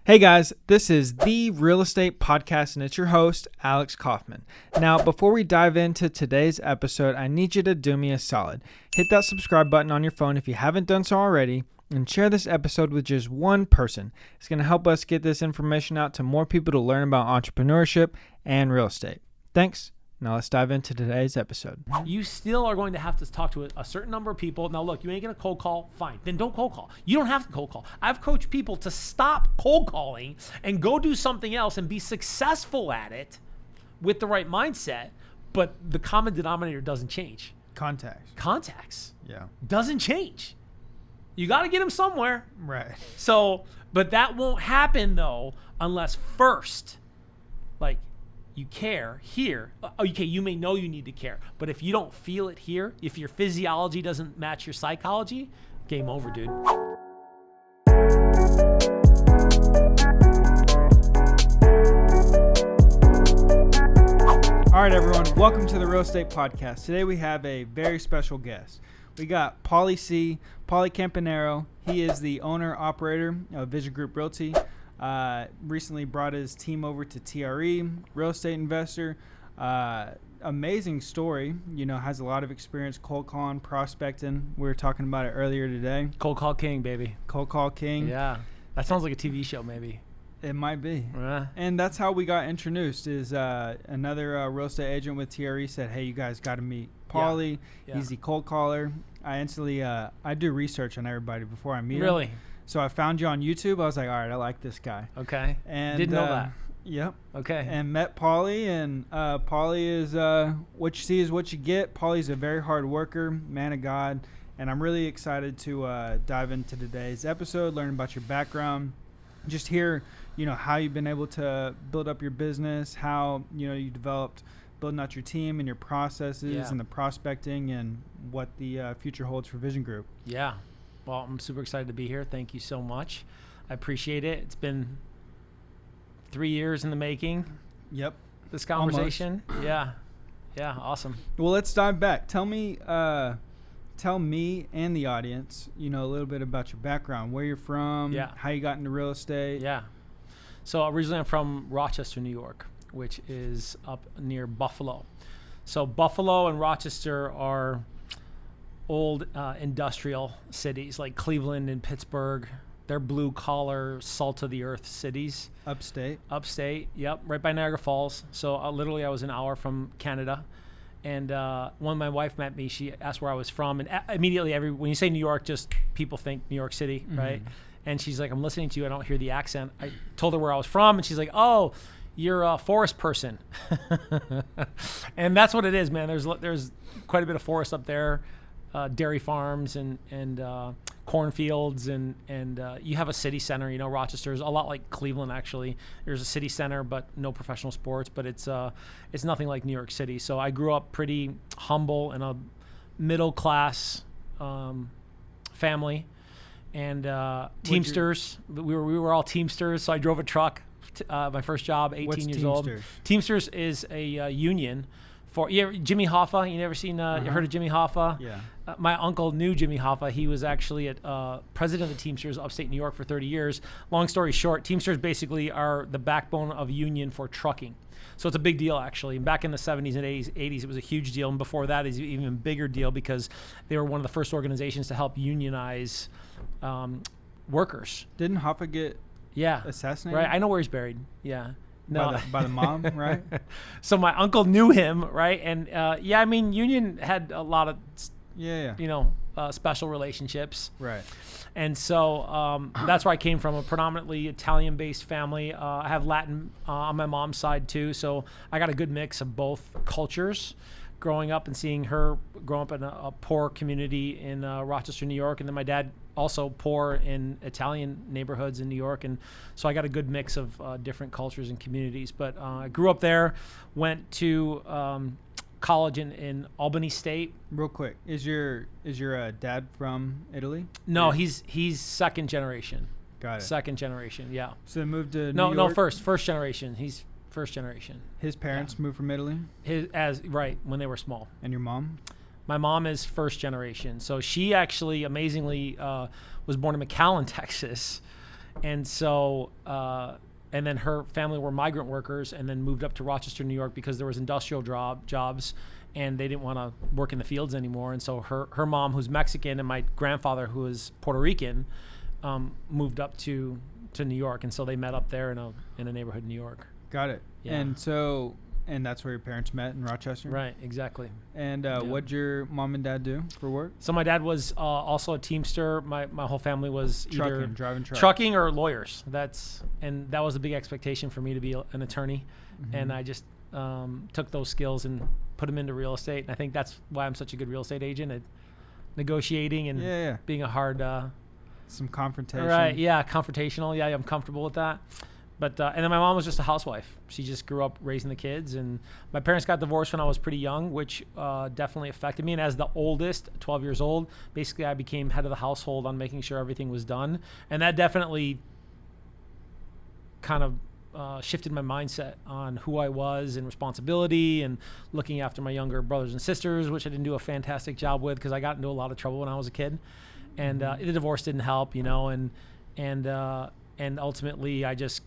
Hey guys, this is the Real Estate Podcast and it's your host, Alex Kaufman. Now, before we dive into today's episode, I need you to do me a solid. Hit that subscribe button on your phone if you haven't done so already, and share this episode with just one person. It's going to help us get this information out to more people to learn about entrepreneurship and real estate. Thanks. Now let's dive into today's episode. You still are going to have to talk to a certain number of people. Now look, you ain't going to cold call, fine. Then don't cold call. You don't have to cold call. I've coached people to stop cold calling and go do something else and be successful at it with the right mindset, but the common denominator doesn't change. Contacts. Yeah. Doesn't change. You got to get them somewhere. Right. So, but that won't happen though unless first, you care here. Okay, you may know you need to care, but if you don't feel it here, if your physiology doesn't match your psychology, game over, dude. All right, everyone. Welcome to the Real Estate Podcast. Today we have a very special guest. We got Pauly Campanaro. He is the owner-operator of Vision Group Realty. Recently brought his team over to TRE, real estate investor. Amazing story, has a lot of experience cold calling, prospecting. We were talking about it earlier today. Cold call king, baby. Cold call king. Yeah. That sounds like a TV show, maybe. It might be. And that's how we got introduced is another real estate agent with TRE said, hey, you guys got to meet Pauly. Yeah. He's the cold caller. I instantly, I do research on everybody before I meet him. Really? So I found you on YouTube. I was like, all right, I like this guy. Okay. And didn't know that. Yep. Okay. And met Pauly, and Pauly is what you see is what you get. Pauly's a very hard worker, man of God, and I'm really excited to dive into today's episode, learn about your background, just hear, how you've been able to build up your business, how, you developed building out your team and your processes and the prospecting and what the future holds for Vision Group. Yeah. Well, I'm super excited to be here. Thank you so much. I appreciate it. It's been 3 years in the making. Yep. This conversation. Almost. Yeah. Yeah. Awesome. Well, let's dive back. Tell me and the audience, a little bit about your background, where you're from, how you got into real estate. Yeah. So originally I'm from Rochester, New York, which is up near Buffalo. So Buffalo and Rochester are old industrial cities like Cleveland and Pittsburgh. They're blue collar, salt of the earth cities. Upstate, yep, right by Niagara Falls. So literally I was an hour from Canada. And when my wife met me, she asked where I was from. And immediately when you say New York, just people think New York City, right? And she's like, I'm listening to you, I don't hear the accent. I told her where I was from and she's like, oh, you're a forest person. And that's what it is, man. There's quite a bit of forest up there. Dairy farms and cornfields and you have a city center. Rochester's a lot like Cleveland actually. There's a city center, but no professional sports. But it's nothing like New York City. So I grew up pretty humble in a middle class family, and Teamsters. We were all Teamsters. So I drove a truck. My first job, 18 years old. Teamsters is a union. Jimmy Hoffa, you never seen, you heard of Jimmy Hoffa? Yeah. My uncle knew Jimmy Hoffa. He was actually president of the Teamsters upstate New York for 30 years. Long story short, Teamsters basically are the backbone of union for trucking. So it's a big deal, actually. And back in the 70s and 80s, it was a huge deal. And before that, it's an even bigger deal because they were one of the first organizations to help unionize workers. Didn't Hoffa get assassinated? Right. I know where he's buried. Yeah. No. By the mom, right? So my uncle knew him, right? And union had a lot of, special relationships. Right. And so that's where I came from, a predominantly Italian-based family. I have Latin on my mom's side too, so I got a good mix of both cultures. Growing up and seeing her grow up in a poor community in Rochester, New York, and then my dad also poor in Italian neighborhoods in New York, and so I got a good mix of different cultures and communities. But I grew up there, went to college in Albany State. Real quick, is your dad from Italy? No, he's second generation. Got it. Second generation, yeah. So they moved to New York? No, first generation. He's first generation. His parents moved from Italy? When they were small. And your mom? My mom is first generation. So she actually amazingly was born in McAllen, Texas. And so, and then her family were migrant workers and then moved up to Rochester, New York because there was industrial jobs and they didn't want to work in the fields anymore. And so her mom, who's Mexican, and my grandfather, who is Puerto Rican, moved up to New York. And so they met up there in a neighborhood in New York. Got it. Yeah. And that's where your parents met in Rochester? Right, exactly. And what'd your mom and dad do for work? So my dad was also a Teamster. My whole family was either driving trucking or lawyers. That was a big expectation for me to be an attorney. Mm-hmm. And I just took those skills and put them into real estate. And I think that's why I'm such a good real estate agent at negotiating and being a hard... some confrontation. Right, yeah, confrontational. Yeah, I'm comfortable with that. But and then my mom was just a housewife. She just grew up raising the kids, and my parents got divorced when I was pretty young, which definitely affected me. And as the oldest, 12 years old, basically I became head of the household on making sure everything was done, and that definitely kind of shifted my mindset on who I was and responsibility and looking after my younger brothers and sisters, which I didn't do a fantastic job with because I got into a lot of trouble when I was a kid, and the divorce didn't help, and ultimately, I just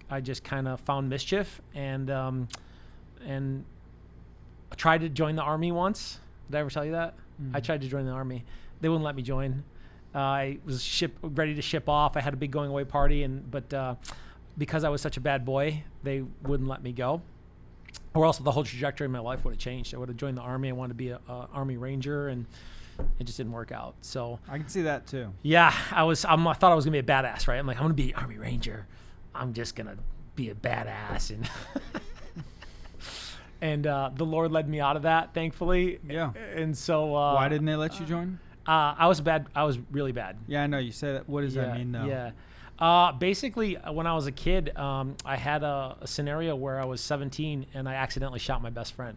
kind of found mischief and tried to join the Army once. Did I ever tell you that? I tried to join the Army. They wouldn't let me join. I was ready to ship off. I had a big going away party, but because I was such a bad boy, they wouldn't let me go. Or else the whole trajectory of my life would have changed. I would have joined the Army. I wanted to be a Army Ranger, and it just didn't work out. So I can see that too. Yeah, I thought I was gonna be a badass, right? I'm like, I'm gonna be an Army Ranger. I'm just gonna be a badass, and the Lord led me out of that, thankfully. Yeah. And so why didn't they let you join? I was really bad. Yeah, I know you say that. What does that mean, though? Yeah. Basically, when I was a kid, I had a scenario where I was 17 and I accidentally shot my best friend.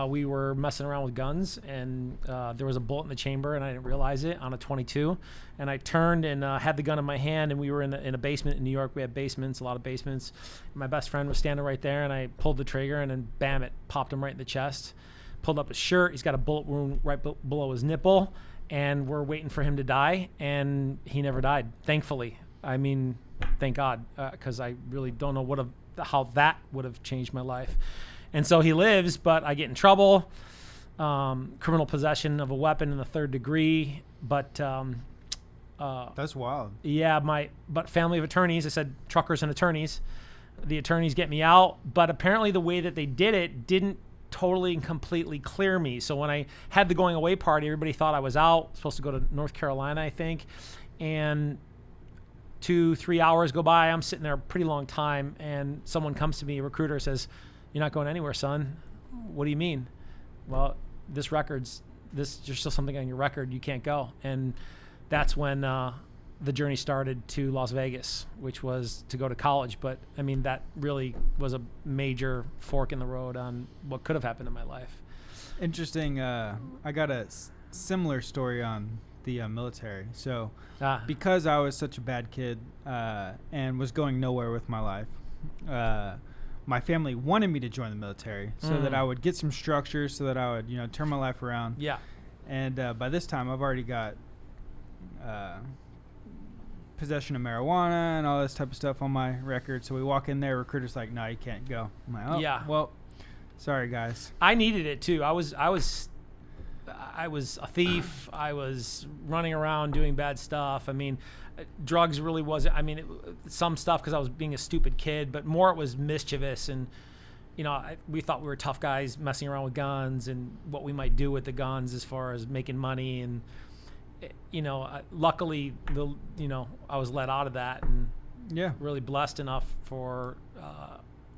We were messing around with guns, and there was a bullet in the chamber, and I didn't realize it, on a .22. And I turned and had the gun in my hand, and we were in a basement in New York. We had basements, a lot of basements. And my best friend was standing right there, and I pulled the trigger, and then bam, it popped him right in the chest. Pulled up his shirt. He's got a bullet wound right below his nipple, and we're waiting for him to die, and he never died, thankfully. I mean, thank God, because I really don't know how that would have changed my life. And so he lives, but I get in trouble, criminal possession of a weapon in the 3rd degree. But that's wild. Yeah, but family of attorneys. I said truckers and attorneys. The attorneys get me out, but apparently the way that they did it didn't totally and completely clear me. So when I had the going away party, everybody thought I was out. Supposed to go to North Carolina, I think, and 2-3 hours go by. I'm sitting there a pretty long time, and someone comes to me, a recruiter, says, "You're not going anywhere, son." "What do you mean?" "Well, there's still something on your record. You can't go." And that's when the journey started to Las Vegas, which was to go to college. But I mean, that really was a major fork in the road on what could have happened in my life. Interesting. I got a similar story on the military. So because I was such a bad kid and was going nowhere with my life, my family wanted me to join the military so that I would get some structure, so that I would, turn my life around. Yeah. And by this time, I've already got possession of marijuana and all this type of stuff on my record. So we walk in there, recruiter's like, "No, you can't go." I'm like, "Oh, yeah. Well, sorry, guys." I needed it too. I was a thief. I was running around doing bad stuff. I mean, drugs really wasn't. I mean, some stuff because I was being a stupid kid, but more it was mischievous. And we thought we were tough guys messing around with guns and what we might do with the guns as far as making money. And luckily, I was let out of that, and really blessed enough for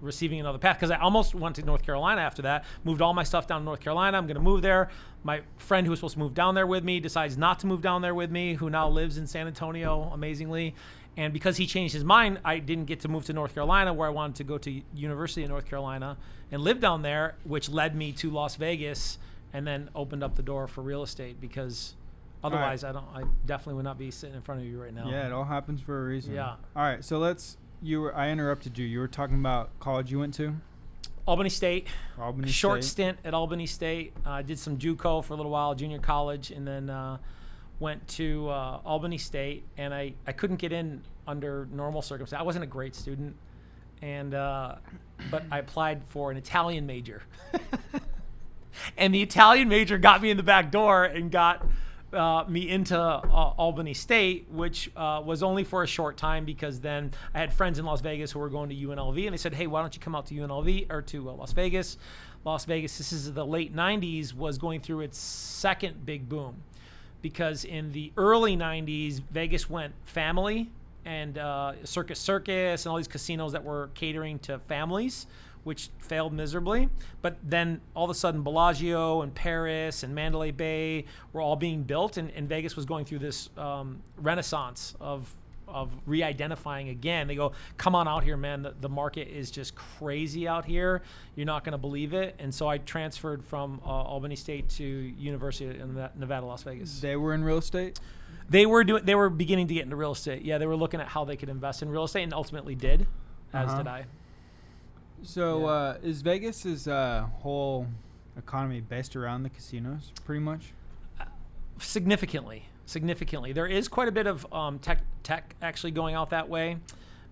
receiving another path, because I almost went to North Carolina after that. Moved all my stuff down to North Carolina. I'm going to move there. My friend who was supposed to move down there with me decides not to move down there with me, who now lives in San Antonio, amazingly. And because he changed his mind, I didn't get to move to North Carolina, where I wanted to go to University of North Carolina and live down there, which led me to Las Vegas, and then opened up the door for real estate, because otherwise I definitely would not be sitting in front of you right now. Yeah, it all happens for a reason. Yeah. All right, so I interrupted you. You were talking about college you went to? Albany State. Short State. stint at Albany State. I did some JUCO for a little while, junior college, and then went to Albany State, and I couldn't get in under normal circumstances. I wasn't a great student, and but I applied for an Italian major, and the Italian major got me in the back door and got me into Albany State, which was only for a short time, because then I had friends in Las Vegas who were going to UNLV, and they said, hey, why don't you come out to UNLV or to Las Vegas? Las Vegas, this is the late 90s, was going through its second big boom, because in the early 90s, Vegas went family, and Circus and all these casinos that were catering to families, which failed miserably. But then all of a sudden, Bellagio and Paris and Mandalay Bay were all being built, and Vegas was going through this renaissance of re-identifying again. They go, come on out here, man. The market is just crazy out here. You're not going to believe it. And so I transferred from Albany State to University of Nevada, Las Vegas. They were in real estate? They were beginning to get into real estate. Yeah, they were looking at how they could invest in real estate, and ultimately did, as did I. So is Vegas's whole economy based around the casinos, pretty much? Significantly. There is quite a bit of tech actually going out that way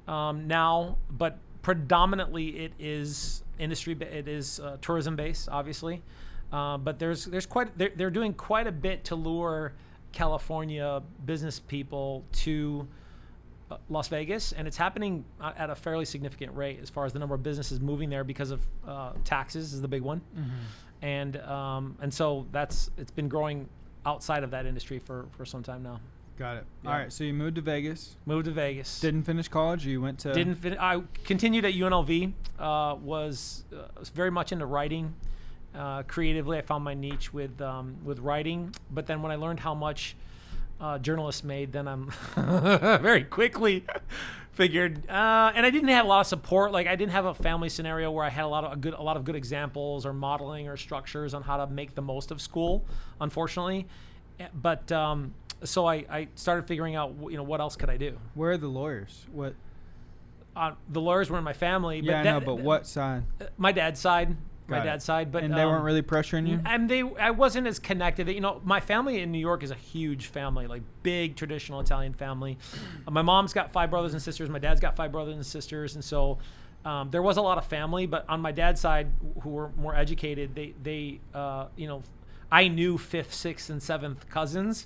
now, but predominantly it is industry. It is tourism based, obviously, but they're doing quite a bit to lure California business people to Las Vegas, and it's happening at a fairly significant rate as far as the number of businesses moving there because of taxes is the big one, and so it's been growing outside of that industry for some time now. Got it. Yeah. All right, so you moved to Vegas. Didn't finish college, or you went to... I continued at UNLV, was very much into writing. Creatively, I found my niche with writing, but then when I learned how much journalists made, then I'm very quickly figured, and I didn't have a lot of support. Like, I didn't have a family scenario where I had a lot of good examples or modeling or structures on how to make the most of school, unfortunately. But so I started figuring out, what else could I do? Where are the lawyers? What? The lawyers were in my family. Yeah, I know, but what side? My dad's side. Got dad's side, but and they weren't really pressuring you. And I wasn't as connected. My family in New York is a huge family, like big traditional Italian family. My mom's got 5 brothers and sisters. My dad's got 5 brothers and sisters, and so there was a lot of family. But on my dad's side, who were more educated, they I knew 5th, 6th, and 7th cousins,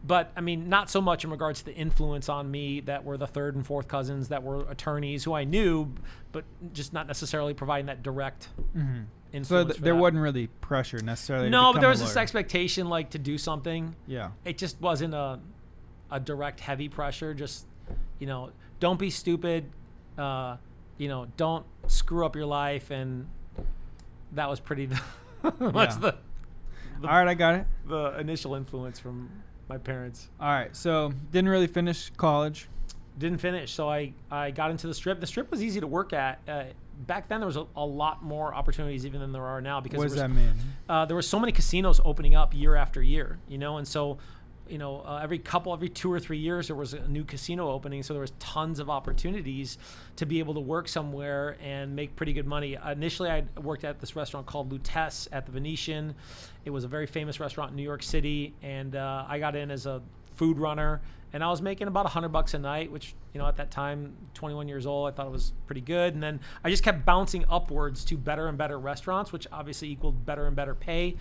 but I mean, not so much in regards to the influence on me that were the 3rd and 4th cousins that were attorneys who I knew, but just not necessarily providing that direct. So there wasn't really pressure necessarily. No, but there was this expectation, like, to do something. Yeah. It just wasn't a direct, heavy pressure. Just, don't be stupid. Don't screw up your life, and that was pretty much the. All right, I got it. The initial influence from my parents. All right, so didn't really finish college. Didn't finish, so I got into the Strip. The Strip was easy to work at. Back then, there was a lot more opportunities even than there are now, because what does that mean? There were so many casinos opening up year after year, and so every 2 or 3 years there was a new casino opening, so there was tons of opportunities to be able to work somewhere and make pretty good money. Initially, I worked at this restaurant called Lutece at the Venetian. It was a very famous restaurant in New York City, and I got in as a food runner, and I was making about $100 a night, which, at that time, 21 years old, I thought it was pretty good. And then I just kept bouncing upwards to better and better restaurants, which obviously equaled better and better pay.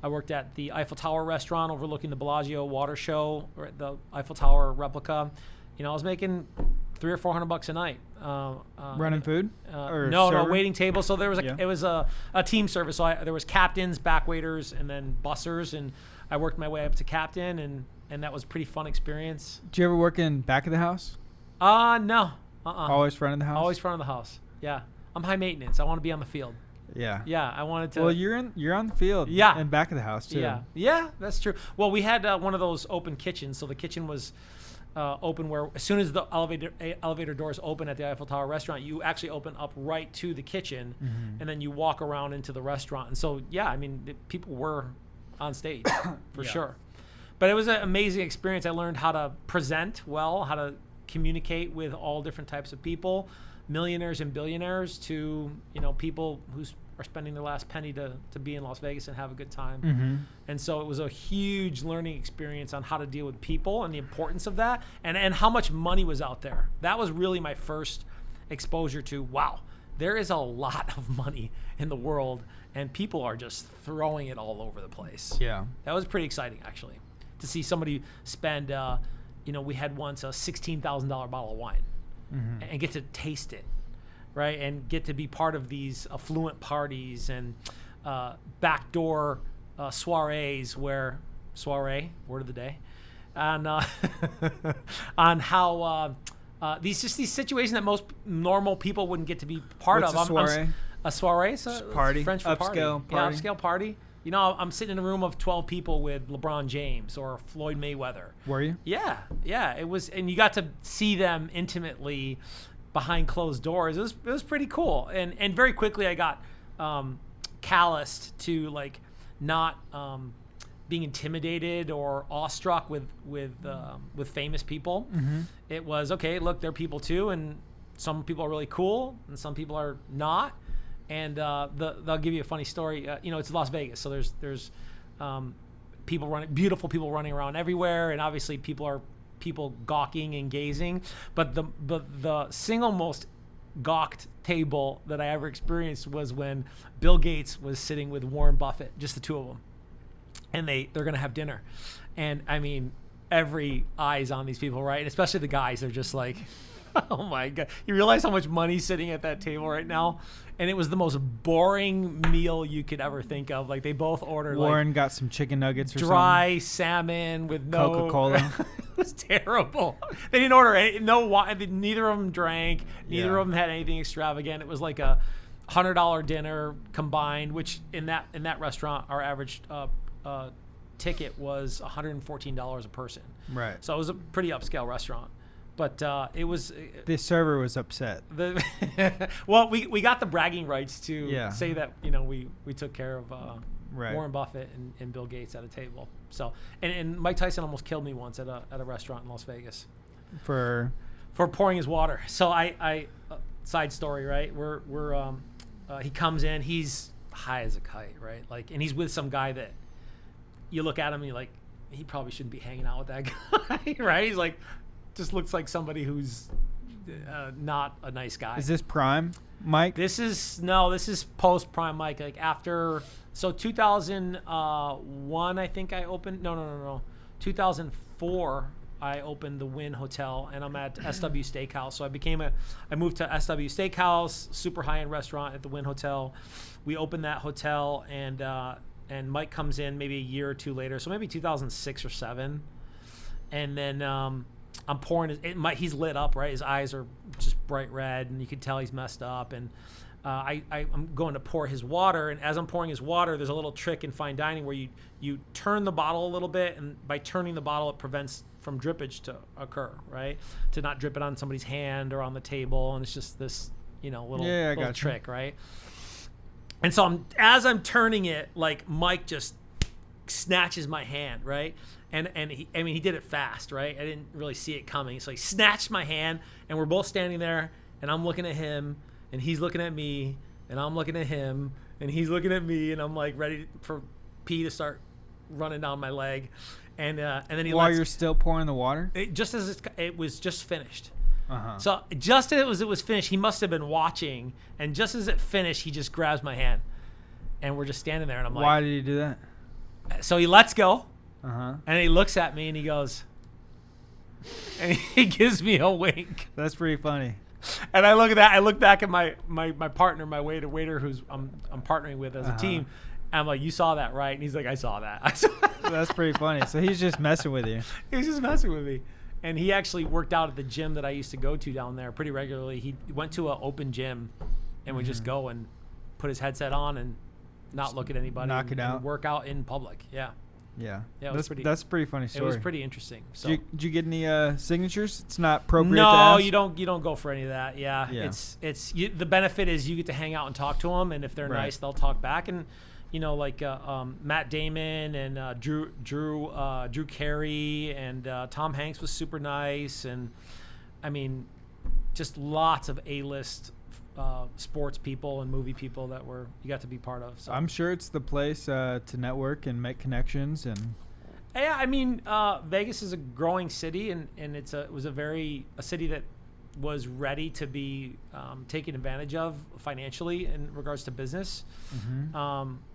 I worked at the Eiffel Tower restaurant overlooking the Bellagio water show, or at the Eiffel Tower replica. I was making $300 or $400 a night. Running food? No, waiting table. So there was it was a team service. So there was captains, back waiters, and then bussers, and I worked my way up to captain, and that was a pretty fun experience. Did you ever work in back of the house? No. Always front of the house? Always front of the house. Yeah. I'm high maintenance. I want to be on the field. Yeah. Yeah, I wanted to. Well, you're on the field. Yeah. And back of the house too. Yeah. Yeah, that's true. Well, we had one of those open kitchens, so the kitchen was open where as soon as the elevator doors open at the Eiffel Tower restaurant, you actually open up right to the kitchen, and then you walk around into the restaurant. And so, yeah, I mean, people were on stage for sure. But it was an amazing experience. I learned how to present well, how to communicate with all different types of people, millionaires and billionaires, to people whose are spending their last penny to be in Las Vegas and have a good time. Mm-hmm. And so it was a huge learning experience on how to deal with people and the importance of that, and how much money was out there. That was really my first exposure to, wow, there is a lot of money in the world, and people are just throwing it all over the place. Yeah. That was pretty exciting, actually, to see somebody spend, we had once a $16,000 bottle of wine, Mm-hmm. and get to taste it, right? And get to be part of these affluent parties and backdoor soirees soiree, word of the day, on on how these situations that most normal people wouldn't get to be part What's of. a soiree? A soiree, so Party. French for Upscale party. party. Yeah, upscale party. I'm sitting in a room of 12 people with LeBron James or Floyd Mayweather. Were you? Yeah, it was, and you got to see them intimately behind closed doors. It was pretty cool, and very quickly I got calloused to like not being intimidated or awestruck with famous people. Mm-hmm. It was okay. Look, they're people too, and some people are really cool, and some people are not. And they'll give you a funny story. It's Las Vegas, so there's beautiful people running around everywhere, and obviously people gawking and gazing. But the single most gawked table that I ever experienced was when Bill Gates was sitting with Warren Buffett, just the two of them, and they're gonna have dinner, and I mean every eye's on these people, right? And especially the guys, they're just like, oh my God. You realize how much money's sitting at that table right now? And it was the most boring meal you could ever think of. Like, they both ordered Warren got some chicken nuggets or dry salmon with no Coca-Cola. It was terrible. They didn't order no wine. Neither of them drank. Neither of them had anything extravagant. It was like a $100 dinner combined, which in that restaurant, our average ticket was $114 a person. Right. So it was a pretty upscale restaurant. But it was... The server was upset. Well, we got the bragging rights to say that, we took care of Warren Buffett and Bill Gates at a table. So, and Mike Tyson almost killed me once at a restaurant in Las Vegas. For pouring his water. So I side story, right? He comes in, he's high as a kite, right? Like, and he's with some guy that you look at him and you're like, he probably shouldn't be hanging out with that guy, right? He's like, just looks like somebody who's not a nice guy. Is this prime Mike? This is post prime Mike. Like after, so 2001, I think I opened. No. 2004, I opened the Wynn Hotel, and I'm at SW Steakhouse. So I moved to SW Steakhouse, super high-end restaurant at the Wynn Hotel. We opened that hotel, and Mike comes in maybe a year or two later, so maybe 2006 or 7, and then I'm pouring he's lit up, right? His eyes are just bright red, and you can tell he's messed up. And I'm going to pour his water, and as I'm pouring his water, there's a little trick in fine dining where you turn the bottle a little bit, and by turning the bottle, it prevents from drippage to occur, right? To not drip it on somebody's hand or on the table, and it's just this, little trick, right? And so as I'm turning it, like Mike just snatches my hand, right? And he did it fast, right? I didn't really see it coming. So he snatched my hand, and we're both standing there, and I'm looking at him, and he's looking at me, and I'm looking at him, and he's looking at me, and I'm like ready for pee to start running down my leg. And then while you're still pouring the water? Just as it was just finished. Uh-huh. So just as it was finished, he must have been watching, and just as it finished, he just grabs my hand, and we're just standing there, and I'm like, why did he do that? So he lets go. Uh-huh. And he looks at me and he goes, and he gives me a wink. That's pretty funny. And I look at that. I look back at my partner, my waiter who's I'm partnering with as a team. And I'm like, you saw that, right? And he's like, I saw that. That's pretty funny. So he's just messing with you. He was just messing with me. And he actually worked out at the gym that I used to go to down there pretty regularly. He went to an open gym and would just go and put his headset on and not look at anybody. Knock it out. And work out in public. Yeah. Yeah, that's a pretty funny story. It was pretty interesting. So, did you get any signatures? It's not appropriate. No, to ask? you don't go for any of that. Yeah. The benefit is you get to hang out and talk to them, and if they're nice, they'll talk back. And like Matt Damon and Drew Carey and Tom Hanks was super nice, and I mean, just lots of A-list sports people and movie people that you got to be part of. So I'm sure it's the place to network and make connections. And yeah, I mean, Vegas is a growing city, and it was a city that was ready to be taken advantage of financially in regards to business.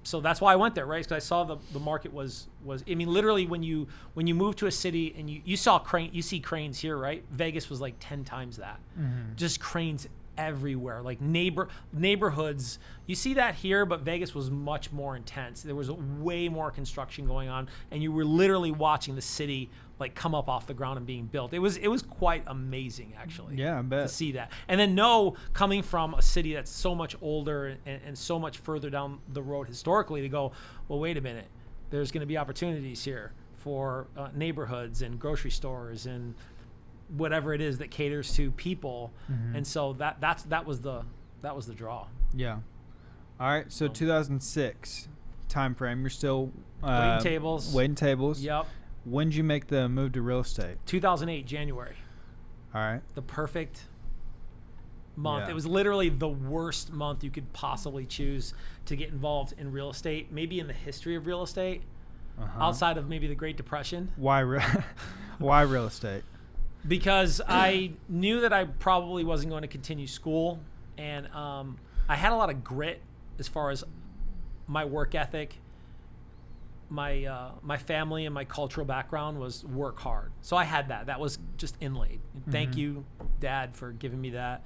So that's why I went there, right? Because I saw the market was. I mean, literally, when you move to a city and you see cranes here, right? Vegas was like 10 times that, just cranes everywhere, like neighborhoods. You see that here, but Vegas was much more intense. There was way more construction going on, and you were literally watching the city like come up off the ground and being built. It was quite amazing, actually. Yeah, I bet. To see that. And then coming from a city that's so much older and so much further down the road historically, to go, well, wait a minute, there's going to be opportunities here for neighborhoods and grocery stores and whatever it is that caters to people. And so that was the draw. Yeah. All right. So 2006 time frame. You're still waiting tables. Yep. When did you make the move to real estate? 2008, January. All right. The perfect month. Yeah. It was literally the worst month you could possibly choose to get involved in real estate, maybe in the history of real estate, outside of maybe the Great Depression. Why real estate? Because I knew that I probably wasn't going to continue school, and I had a lot of grit as far as my work ethic. My family and my cultural background was work hard. So I had that. That was just inlaid. Thank you, Dad, for giving me that.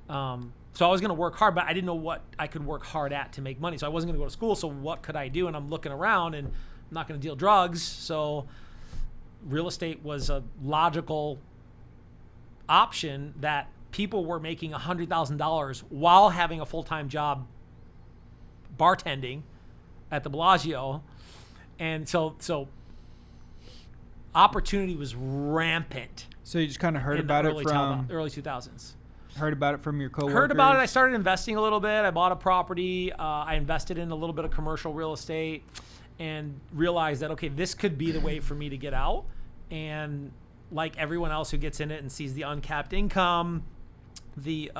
So I was going to work hard, but I didn't know what I could work hard at to make money. So I wasn't going to go to school. So what could I do? And I'm looking around, and I'm not going to deal drugs. So real estate was a logical option that people were making $100,000 while having a full-time job bartending at the Bellagio. And so opportunity was rampant. So you just kind of heard about it from early 2000s. Heard about it from your coworkers? Heard about it. I started investing a little bit. I bought a property. I invested in a little bit of commercial real estate and realized that, okay, this could be the way for me to get out. And like everyone else who gets in it and sees the uncapped income, the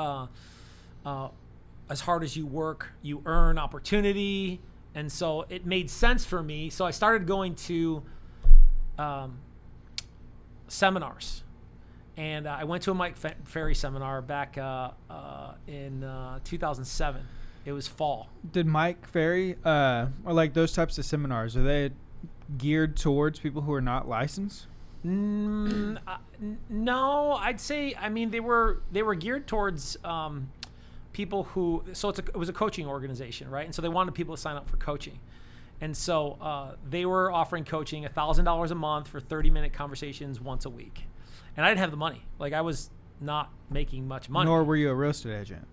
as hard as you work, you earn opportunity. And so it made sense for me. So I started going to seminars. And I went to a Mike Ferry seminar back in 2007. It was fall. Did Mike Ferry, or like those types of seminars, are they geared towards people who are not licensed? No, I'd say, I mean, they were geared towards people who, so it was a coaching organization, right? And so they wanted people to sign up for coaching. And so they were offering coaching $1,000 a month for 30-minute conversations once a week. And I didn't have the money. Like, I was not making much money. Nor were you a real estate agent.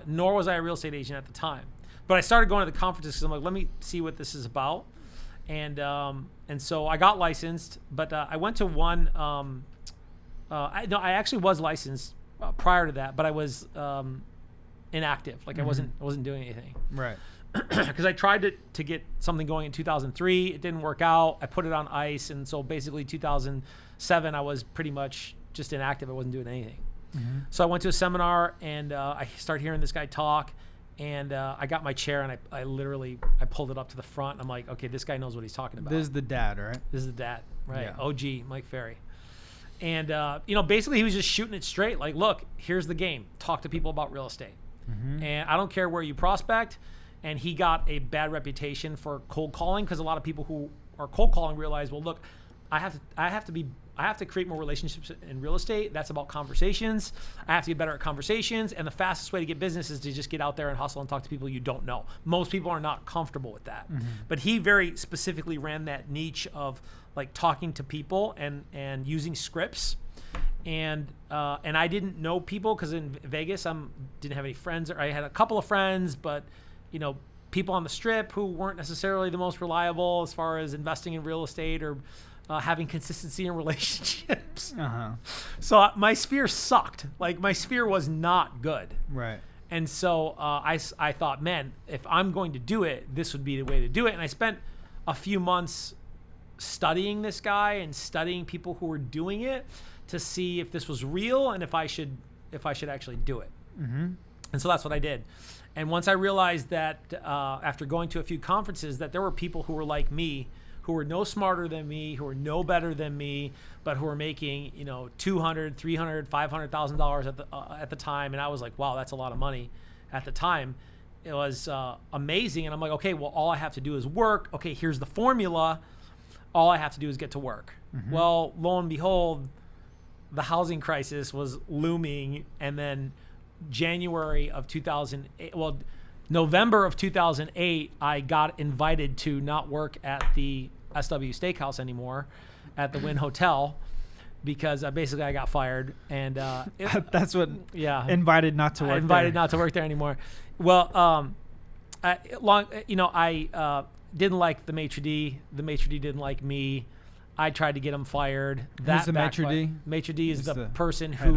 Nor was I a real estate agent at the time. But I started going to the conferences because I'm like, let me see what this is about. And so I got licensed, but I went to one. I actually was licensed prior to that, but I was inactive. Like I wasn't doing anything. Right. Because I tried to get something going in 2003. It didn't work out. I put it on ice, and so basically 2007 I was pretty much just inactive. I wasn't doing anything. So I went to a seminar, and I started hearing this guy talk, and I got my chair, and I literally pulled it up to the front. I'm like, okay, this guy knows what he's talking about. This is the dad, right? This is the dad, right? Yeah. OG Mike Ferry. And basically he was just shooting it straight. Like, look, here's the game. Talk to people about real estate, and I don't care where you prospect. And he got a bad reputation for cold calling because a lot of people who are cold calling realize, well, look, I have to create more relationships in real estate. That's about conversations. I have to get better at conversations. And the fastest way to get business is to just get out there and hustle and talk to people you don't know. Most people are not comfortable with that. But he very specifically ran that niche of like talking to people and using scripts. And I didn't know people because in Vegas, didn't have any friends. Or I had a couple of friends, but people on the strip who weren't necessarily the most reliable as far as investing in real estate or having consistency in relationships. So my sphere sucked. Like my sphere was not good. Right. And so I thought, man, if I'm going to do it, this would be the way to do it. And I spent a few months studying this guy and studying people who were doing it to see if this was real and if I should actually do it. And so that's what I did. And once I realized that after going to a few conferences that there were people who were like me, who were no smarter than me, who were no better than me, but who were making, $200,000, $300,000, $500,000 at the time. And I was like, wow, that's a lot of money at the time. It was amazing. And I'm like, okay, well, all I have to do is work. Okay, here's the formula. All I have to do is get to work. Mm-hmm. Well, lo and behold, the housing crisis was looming. And then January of 2008, November of 2008, I got invited to not work at the SW Steakhouse anymore at the Wynn Hotel because basically I got fired. And that's what invited not to work invited not to work there anymore. Well, I didn't like the maitre d'. The maitre d' didn't like me. I tried to get him fired. Who's the maitre d'? Maitre d' is the person who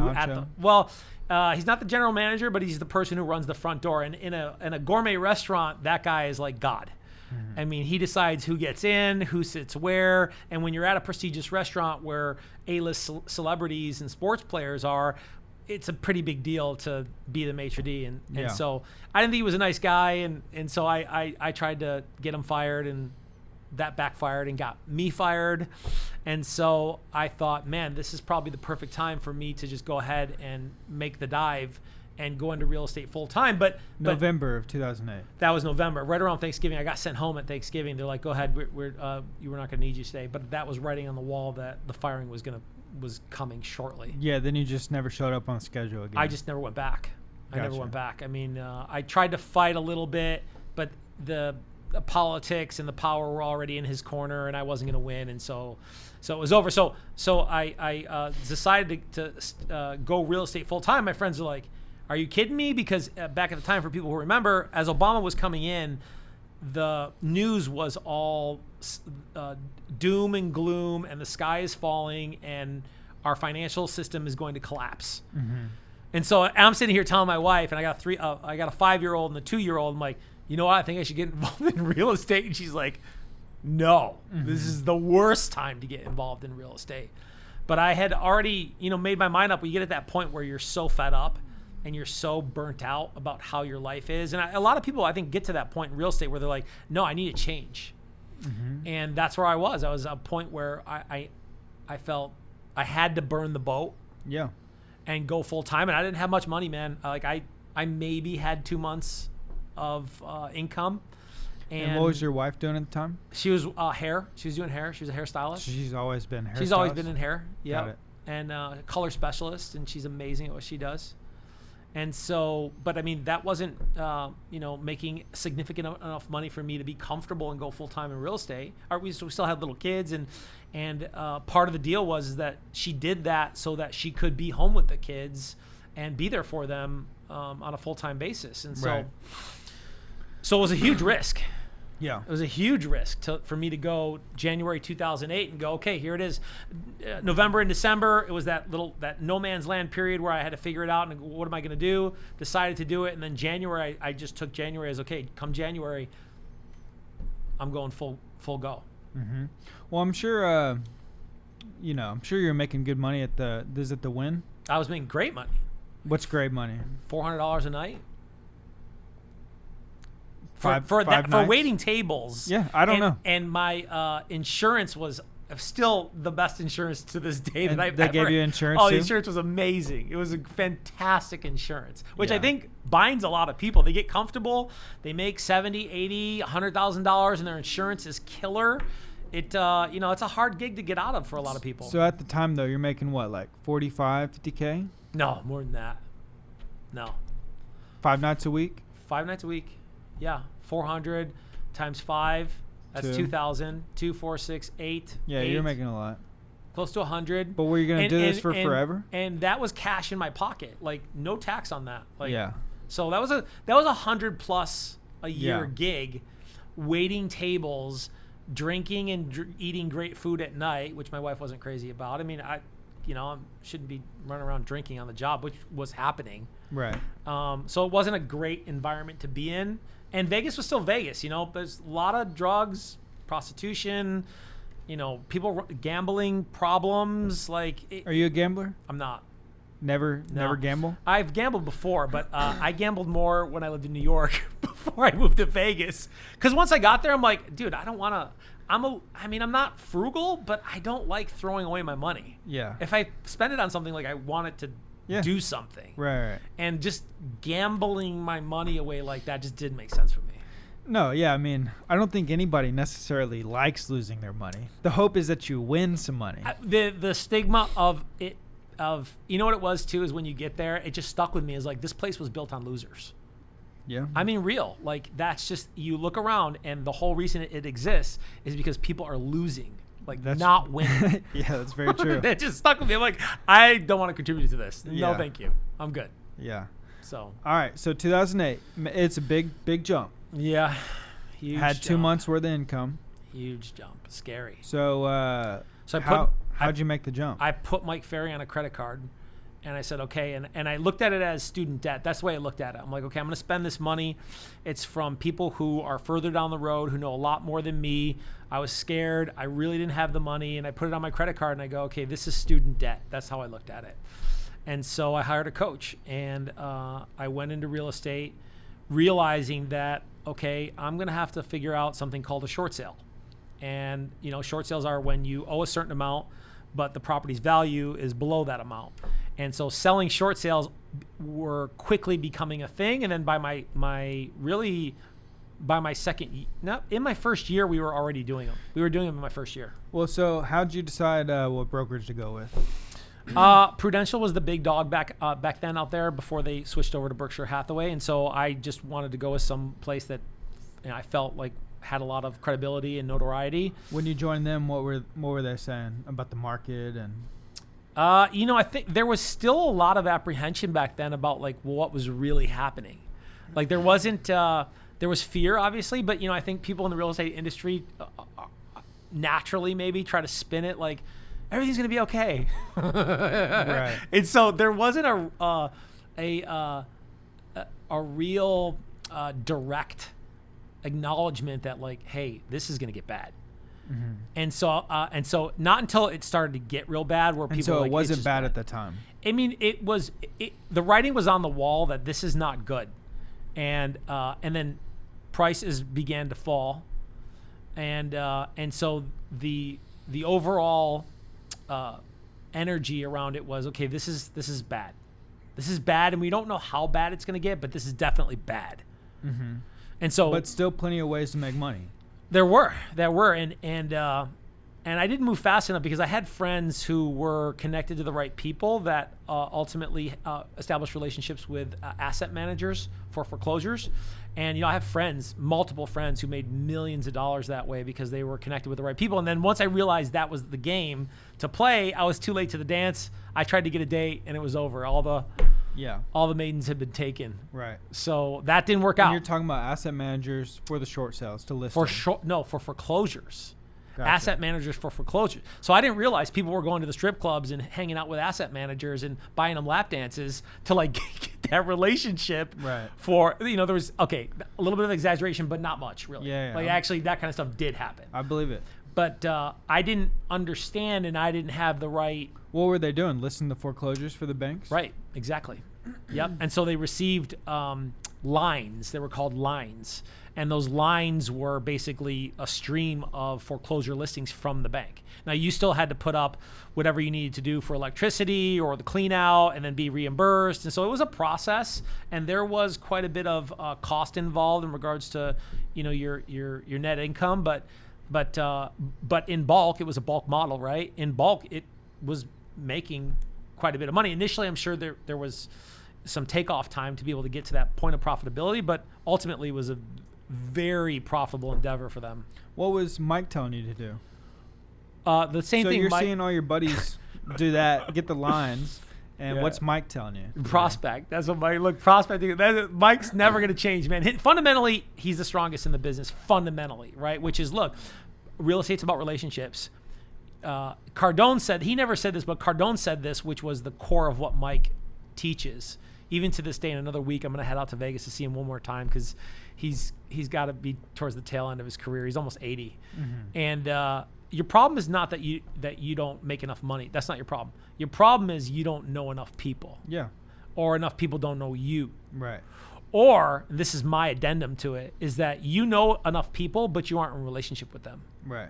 he's not the general manager, but he's the person who runs the front door. And in a gourmet restaurant, that guy is like God. Mm-hmm. I mean, he decides who gets in, who sits where. And when you're at a prestigious restaurant where A-list celebrities and sports players are, it's a pretty big deal to be the maitre d'. And so I didn't think he was a nice guy. And so I tried to get him fired, and that backfired and got me fired. And so I thought, man, this is probably the perfect time for me to just go ahead and make the dive and go into real estate full time. But November of 2008. That was November, right around Thanksgiving. I got sent home at Thanksgiving. They're like, go ahead, we're not going to need you today. But that was writing on the wall that the firing was coming shortly. Yeah, then you just never showed up on schedule again. I just never went back. Gotcha. I never went back. I mean, I tried to fight a little bit, but the politics and the power were already in his corner, and I wasn't going to win, and so it was over. So I decided to go real estate full time. My friends are like, "Are you kidding me?" Because back at the time, for people who remember, as Obama was coming in, the news was all doom and gloom, and the sky is falling, and our financial system is going to collapse. Mm-hmm. And so I'm sitting here telling my wife, and I got a 5-year-old and a 2-year-old. I'm like, you know what? I think I should get involved in real estate. And she's like, no, this is the worst time to get involved in real estate. But I had already, made my mind up. You get at that point where you're so fed up and you're so burnt out about how your life is. And a lot of people, I think, get to that point in real estate where they're like, no, I need to change. Mm-hmm. And that's where I was. I was at a point where I felt I had to burn the boat. Yeah. And go full time. And I didn't have much money, man. Like I maybe had 2 months of income. And what was your wife doing at the time? She was hair. She was doing hair. She was a hairstylist. She's always been hair. She's always been in hair. Yeah. And color specialist, and she's amazing at what she does. And so, but I mean, that wasn't making significant enough money for me to be comfortable and go full time in real estate. We still had little kids, and part of the deal was that she did that so that she could be home with the kids and be there for them on a full time basis. And so. Right. So it was a huge risk. Yeah. It was a huge risk for me to go January 2008 and go, okay, here it is. November and December, it was that no man's land period where I had to figure it out and what am I going to do? Decided to do it. And then January, I just took January as, okay, come January, I'm going full go. Mm-hmm. Well, I'm sure, I'm sure you're making good money at the Wynn? I was making great money. What's great money? $400 a night. For waiting tables. Yeah, I don't know. And my insurance was still the best insurance to this day that I've ever. They gave you insurance Oh, too? The insurance was amazing. It was a fantastic insurance, which I think binds a lot of people. They get comfortable. They make $70,000, $80,000, $100,000, and their insurance is killer. It's a hard gig to get out of for a lot of people. So at the time, though, you're making what, like 45, 50K? No, more than that. No. 5 nights a week? 5 nights a week. Yeah, 400 times 5. That's 2,000. 2, 4, 6, 8. Yeah, 8, you're making a lot. Close to 100. But were you going to do this for forever? And that was cash in my pocket, like no tax on that. Like, yeah. So that was a 100+ a year gig, waiting tables, drinking and eating great food at night, which my wife wasn't crazy about. I mean, I shouldn't be running around drinking on the job, which was happening. Right. So it wasn't a great environment to be in. And Vegas was still Vegas, there's a lot of drugs, prostitution, people gambling problems. Are you a gambler? I'm not. Never gamble? I've gambled before, but I gambled more when I lived in New York before I moved to Vegas. Because once I got there, I'm like, dude, I don't want to. I'm not frugal, but I don't like throwing away my money. Yeah. If I spend it on something, like I want it to do something. Right. And just gambling my money away like that just didn't make sense for me. No, yeah, I mean, I don't think anybody necessarily likes losing their money. The hope is that you win some money. The stigma of it, you know what it was too, is when you get there, it just stuck with me. Is like, this place was built on losers. Yeah. I mean, real. Like, that's just, you look around and the whole reason it exists is because people are losing, like not winning. Yeah, that's very true. It just stuck with me. I'm like, I don't want to contribute to this. Yeah. No, thank you. I'm good. Yeah. So. All right. So 2008, it's a big jump. Yeah. Huge Had jump. 2 months worth of income. Huge jump. Scary. So, how'd you make the jump? I put Mike Ferry on a credit card. And I said, okay, and I looked at it as student debt. That's the way I looked at it. I'm like, okay, I'm going to spend this money. It's from people who are further down the road, who know a lot more than me. I was scared. I really didn't have the money, and I put it on my credit card, and I go, okay, this is student debt. That's how I looked at it. And so I hired a coach, and I went into real estate realizing that, okay, I'm going to have to figure out something called a short sale. And, short sales are when you owe a certain amount, but the property's value is below that amount. And so selling short sales were quickly becoming a thing. And then by my in my first year, we were already doing them. We were doing them in my first year. Well, so how'd you decide what brokerage to go with? Prudential was the big dog back then out there before they switched over to Berkshire Hathaway. And so I just wanted to go with some place that I felt like had a lot of credibility and notoriety. When you joined them, what were they saying about the market and? I think there was still a lot of apprehension back then about like what was really happening. Like there wasn't, there was fear obviously, but I think people in the real estate industry naturally maybe try to spin it like everything's going to be okay. Right. And so there wasn't a real direct acknowledgement that like, hey, this is going to get bad. Mm-hmm. And so not until it started to get real bad where people. And so were like, it wasn't bad at the time. I mean, the writing was on the wall that this is not good, and then prices began to fall, and so the overall energy around it was, okay, this is bad, and we don't know how bad it's going to get, but this is definitely bad. Mm-hmm. And so, but still plenty of ways to make money. There were, and I didn't move fast enough because I had friends who were connected to the right people that ultimately established relationships with asset managers for foreclosures, and I have multiple friends who made millions of dollars that way because they were connected with the right people. And then once I realized that was the game to play, I was too late to the dance. I tried to get a date, and it was over. All the maidens had been taken. Right. So that didn't work out. And you're talking about asset managers for the short sales to list. For foreclosures. Gotcha. Asset managers for foreclosures. So I didn't realize people were going to the strip clubs and hanging out with asset managers and buying them lap dances to like get that relationship. Right. For there was a little bit of exaggeration, but not much really. Yeah. Like actually that kind of stuff did happen. I believe it. But I didn't understand, and I didn't have the right. What were they doing? Listing the foreclosures for the banks? Right. Exactly. Yep. And so they received lines. They were called lines. And those lines were basically a stream of foreclosure listings from the bank. Now, you still had to put up whatever you needed to do for electricity or the clean out and then be reimbursed. And so it was a process. And there was quite a bit of cost involved in regards to, your net income. But in bulk, it was a bulk model, right? In bulk, it was making quite a bit of money. Initially, I'm sure there was some takeoff time to be able to get to that point of profitability, but ultimately it was a very profitable endeavor for them. What was Mike telling you to do? The same thing. So you're seeing all your buddies do that, get the lines, and what's Mike telling you? Prospect. That's what Mike, prospecting. Mike's never going to change, man. Fundamentally, he's the strongest in the business, fundamentally, right? Which is, look, real estate's about relationships. Cardone said, he never said this, but Cardone said this, which was the core of what Mike teaches. Even to this day, in another week, I'm going to head out to Vegas to see him one more time because he's got to be towards the tail end of his career. He's almost 80. Mm-hmm. your problem is not that you don't make enough money. That's not your problem. Your problem is you don't know enough people. Yeah. Or enough people don't know you. Right. Or, this is my addendum to it, is that you know enough people, but you aren't in a relationship with them. Right.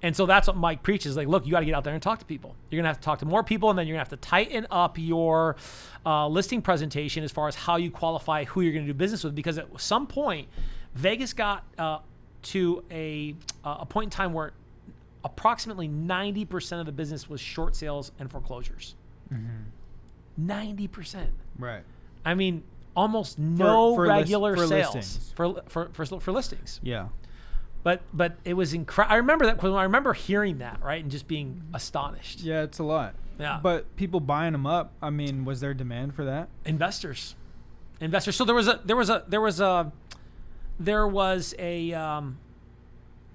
And so that's what Mike preaches. Like, look, you got to get out there and talk to people. You're going to have to talk to more people, and then you're going to have to tighten up your listing presentation as far as how you qualify who you're going to do business with. Because at some point, Vegas got to a point in time where approximately 90% of the business was short sales and foreclosures. 90%. Right. I mean, almost no regular sales listings. For listings. Yeah. But it was incredible. I remember that when I remember hearing that, right, and just being astonished. Yeah, it's a lot. Yeah. But people buying them up. I mean, was there demand for that? Investors. So there was a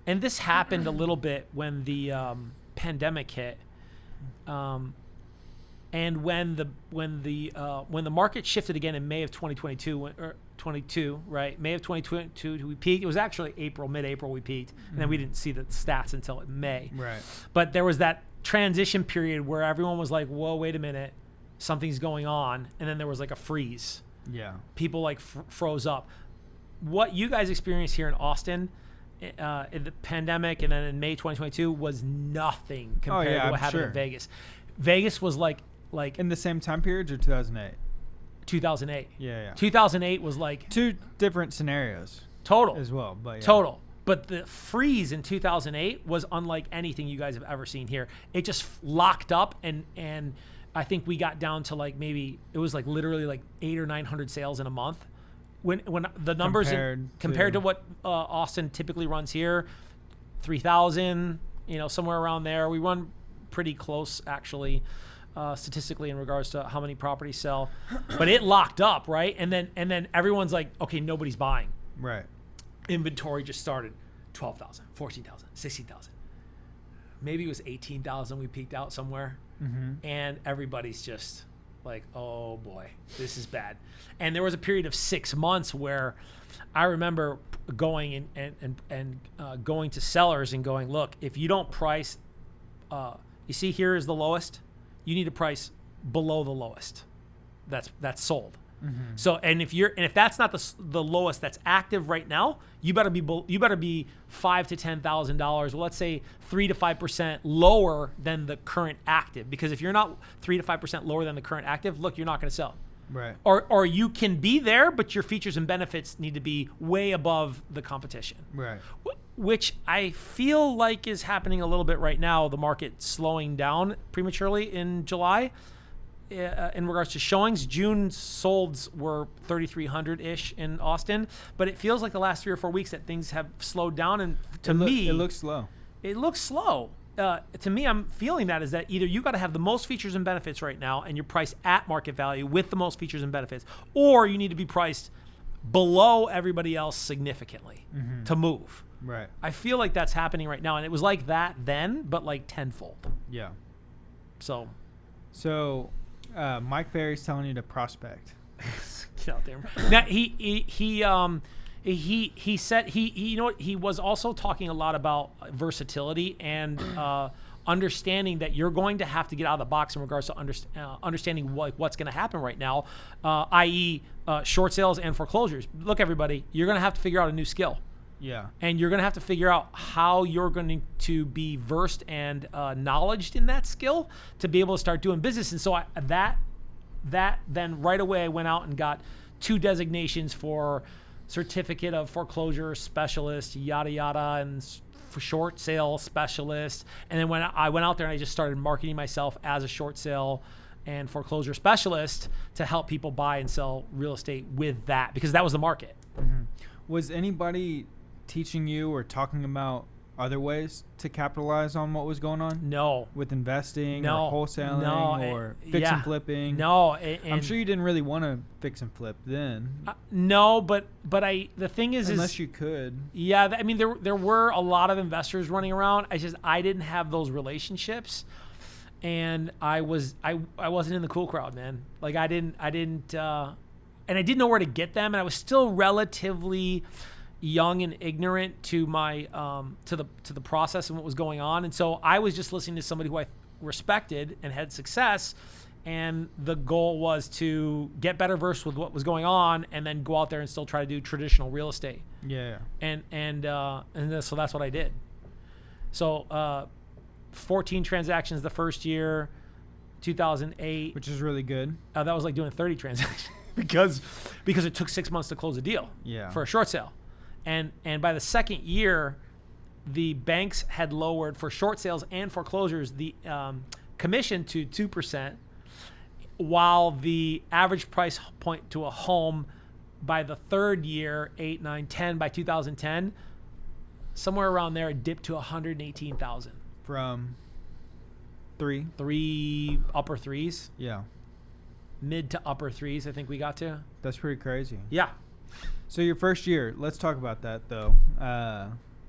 and this happened a little bit when the pandemic hit. And when the market shifted again in May of 2022, or 22, right? May of 2022, we peaked. It was actually mid-April we peaked, and then we didn't see the stats until May. Right. But there was that transition period where everyone was like, "Whoa, wait a minute, something's going on," and then there was like a freeze. Yeah. People like froze up. What you guys experienced here in Austin in the pandemic and then in May 2022 was nothing compared to what happened in Vegas. Vegas was like in the same time period or 2008? 2008. Yeah. 2008 was like two different scenarios. Total. As well, but yeah. Total. But the freeze in 2008 was unlike anything you guys have ever seen here. It just locked up and I think we got down to like maybe it was like literally like 800 or 900 sales in a month. When the numbers compared to what Austin typically runs here, 3,000, somewhere around there. We run pretty close actually. Statistically in regards to how many properties sell, but it locked up, right? And then everyone's like, okay, nobody's buying. Right. Inventory just started 12,000, 14,000, 16,000. Maybe it was 18,000 we peaked out somewhere. And everybody's just like, oh boy, this is bad. And there was a period of 6 months where I remember going and going to sellers and going, look, if you don't price, you see here is the lowest. You need to price below the lowest. That's sold. So and if that's not the lowest that's active right now, you better be $5,000 to $10,000. Well, let's say 3 to 5% lower than the current active. Because if you're not 3 to 5% lower than the current active, look, you're not going to sell. Right. Or you can be there, but your features and benefits need to be way above the competition. Right. Which I feel like is happening a little bit right now. The market slowing down prematurely in July. In regards to showings, June solds were 3,300-ish in Austin, but it feels like the last 3 or 4 weeks that things have slowed down. And to me, it looks slow. It looks slow. To me, I'm feeling that is that either you got to have the most features and benefits right now, and you're priced at market value with the most features and benefits, or you need to be priced below everybody else significantly to move. Right. I feel like that's happening right now, and it was like that then, but like tenfold. Yeah. So, Mike Ferry's telling you to prospect. Get out there. Now he said he was also talking a lot about versatility and understanding that you're going to have to get out of the box in regards to understanding what's going to happen right now, i.e. Short sales and foreclosures. Look, everybody, you're going to have to figure out a new skill. Yeah. And you're going to have to figure out how you're going to be versed and knowledged in that skill to be able to start doing business. And so that then right away I went out and got 2 designations for certificate of foreclosure specialist, yada, yada, and for short sale specialist. And then when I went out there and I just started marketing myself as a short sale and foreclosure specialist to help people buy and sell real estate with that, because that was the market. Was anybody teaching you or talking about other ways to capitalize on what was going on? No. With investing or wholesaling or fix and flipping? No. I'm sure you didn't really want to fix and flip then. No, but the thing is... Unless you could. Yeah, I mean, there were a lot of investors running around. I didn't have those relationships. And I wasn't in the cool crowd, man. Like and I didn't know where to get them. And I was still relatively... young and ignorant to my to the process and what was going on, and so I was just listening to somebody who I respected and had success, and the goal was to get better versed with what was going on, and then go out there and still try to do traditional real estate. Yeah. So that's what I did. So 14 transactions the first year, 2008, Which is really good. that was like doing 30 transactions because it took 6 months to close a deal. Yeah. For a short sale. And by the second year, the banks had lowered for short sales and foreclosures the commission to 2%, while the average price point to a home by the third year, 8, 9, 10, by 2010, somewhere around there, it dipped to 118,000. From 3? 3 upper threes, Yeah. mid to upper threes, I think we got to. That's pretty crazy. Yeah. So your first year, let's talk about that though.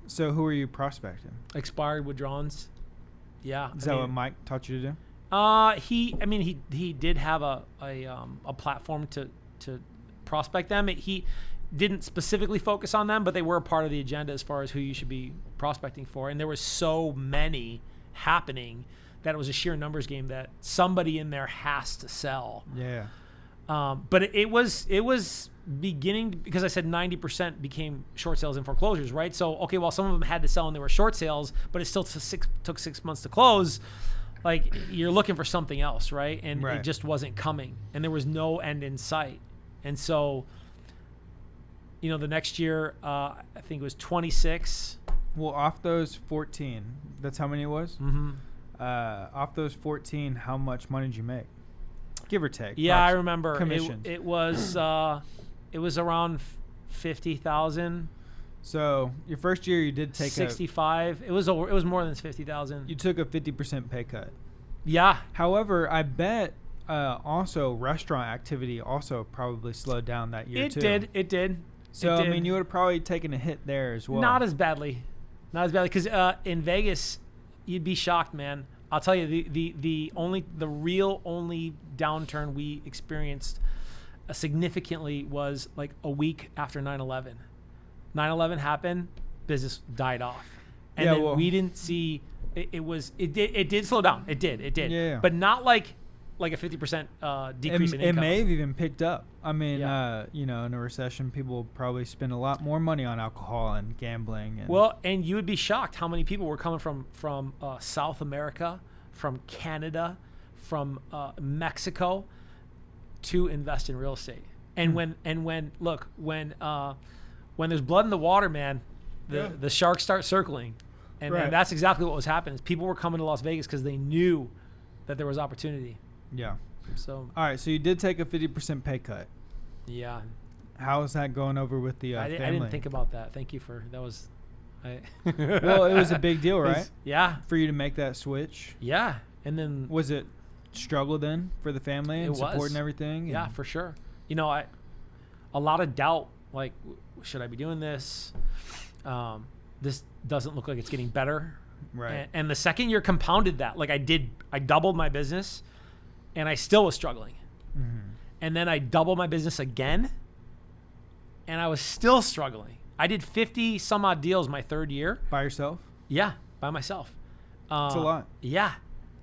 So who are you prospecting? Expired withdrawals. Yeah. Is that what Mike taught you to do? He did have a platform to prospect them. He didn't specifically focus on them, but they were a part of the agenda as far as who you should be prospecting for. And there was so many happening that it was a sheer numbers game that somebody in there has to sell. Yeah. But it was beginning, because I said 90% became short sales and foreclosures, right? So, okay, well, some of them had to sell and they were short sales, but it still took 6 months to close. Like, you're looking for something else, right? And Right. it just wasn't coming, and there was no end in sight. And so, the next year, I think it was 26. Well, off those 14, that's how many it was? Mm-hmm. Off those 14, how much money did you make? Give or take. Yeah, I remember. Commissions. It was around 50,000. So your first year, you did take 65. It was more than 50,000. you took a 50% pay cut. Yeah. However, I bet also restaurant activity also probably slowed down that year too. It did. So It I did. mean, you would have probably taken a hit there as well. Not as badly, because in Vegas, you'd be shocked, man. I'll tell you, the real only downturn we experienced significantly was like a week after 9/11. 9/11 happened, business died off, and Yeah, then well- we didn't see it did slow down. It did, Yeah. but not like a 50% decrease in It income. may have even picked up. I mean, Yeah. in a recession, people will probably spend a lot more money on alcohol and gambling. And Well, and you would be shocked how many people were coming from South America, from Canada, from Mexico to invest in real estate. And when there's blood in the water, man, the sharks start circling, and Right. that's exactly what was happening. Is people were coming to Las Vegas because they knew that there was opportunity. yeah. So All right, so you did take a 50% pay cut. yeah, How's that going over with the I family? didn't think about that. Thank you for that. Was Well, it was a big deal, right? Yeah, For you to make that switch. yeah, and then Was it struggle then for the family and It support was. and everything? yeah, for sure. A lot of doubt. Like, should I be doing this? This doesn't look like it's getting better. Right. And the second year compounded that. Like, I doubled my business, and I still was struggling. Mm-hmm. And then I doubled my business again, and I was still struggling. I did 50 some odd deals my third year. By yourself? Yeah, by myself. It's a lot. Yeah.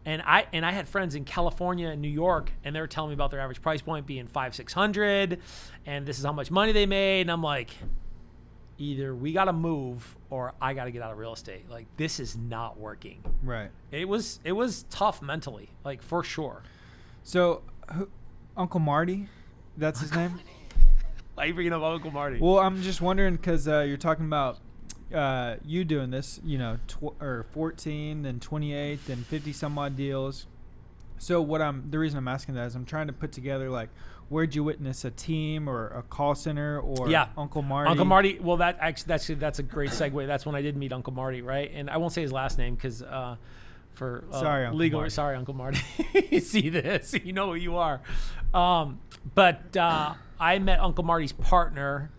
And I had friends in California and New York, and they were telling me about their average price point being $500-600, and this is how much money they made. And I'm like, either we got to move or I got to get out of real estate. Like, this is not working. Right. It was tough mentally, like, for sure. So, Uncle Marty, that's his name? Why are you bringing up Uncle Marty? Well, I'm just wondering because you're talking about you doing this, 14, then 28, then 50 some odd deals. So the reason I'm asking that is I'm trying to put together, like, where'd you witness a team or a call center or Uncle Marty? Uncle Marty. Well, that's a great segue. That's when I did meet Uncle Marty, right? And I won't say his last name because for Sorry, Uncle legal. Marty. Sorry, Uncle Marty. You see this? You know who you are. But I met Uncle Marty's partner.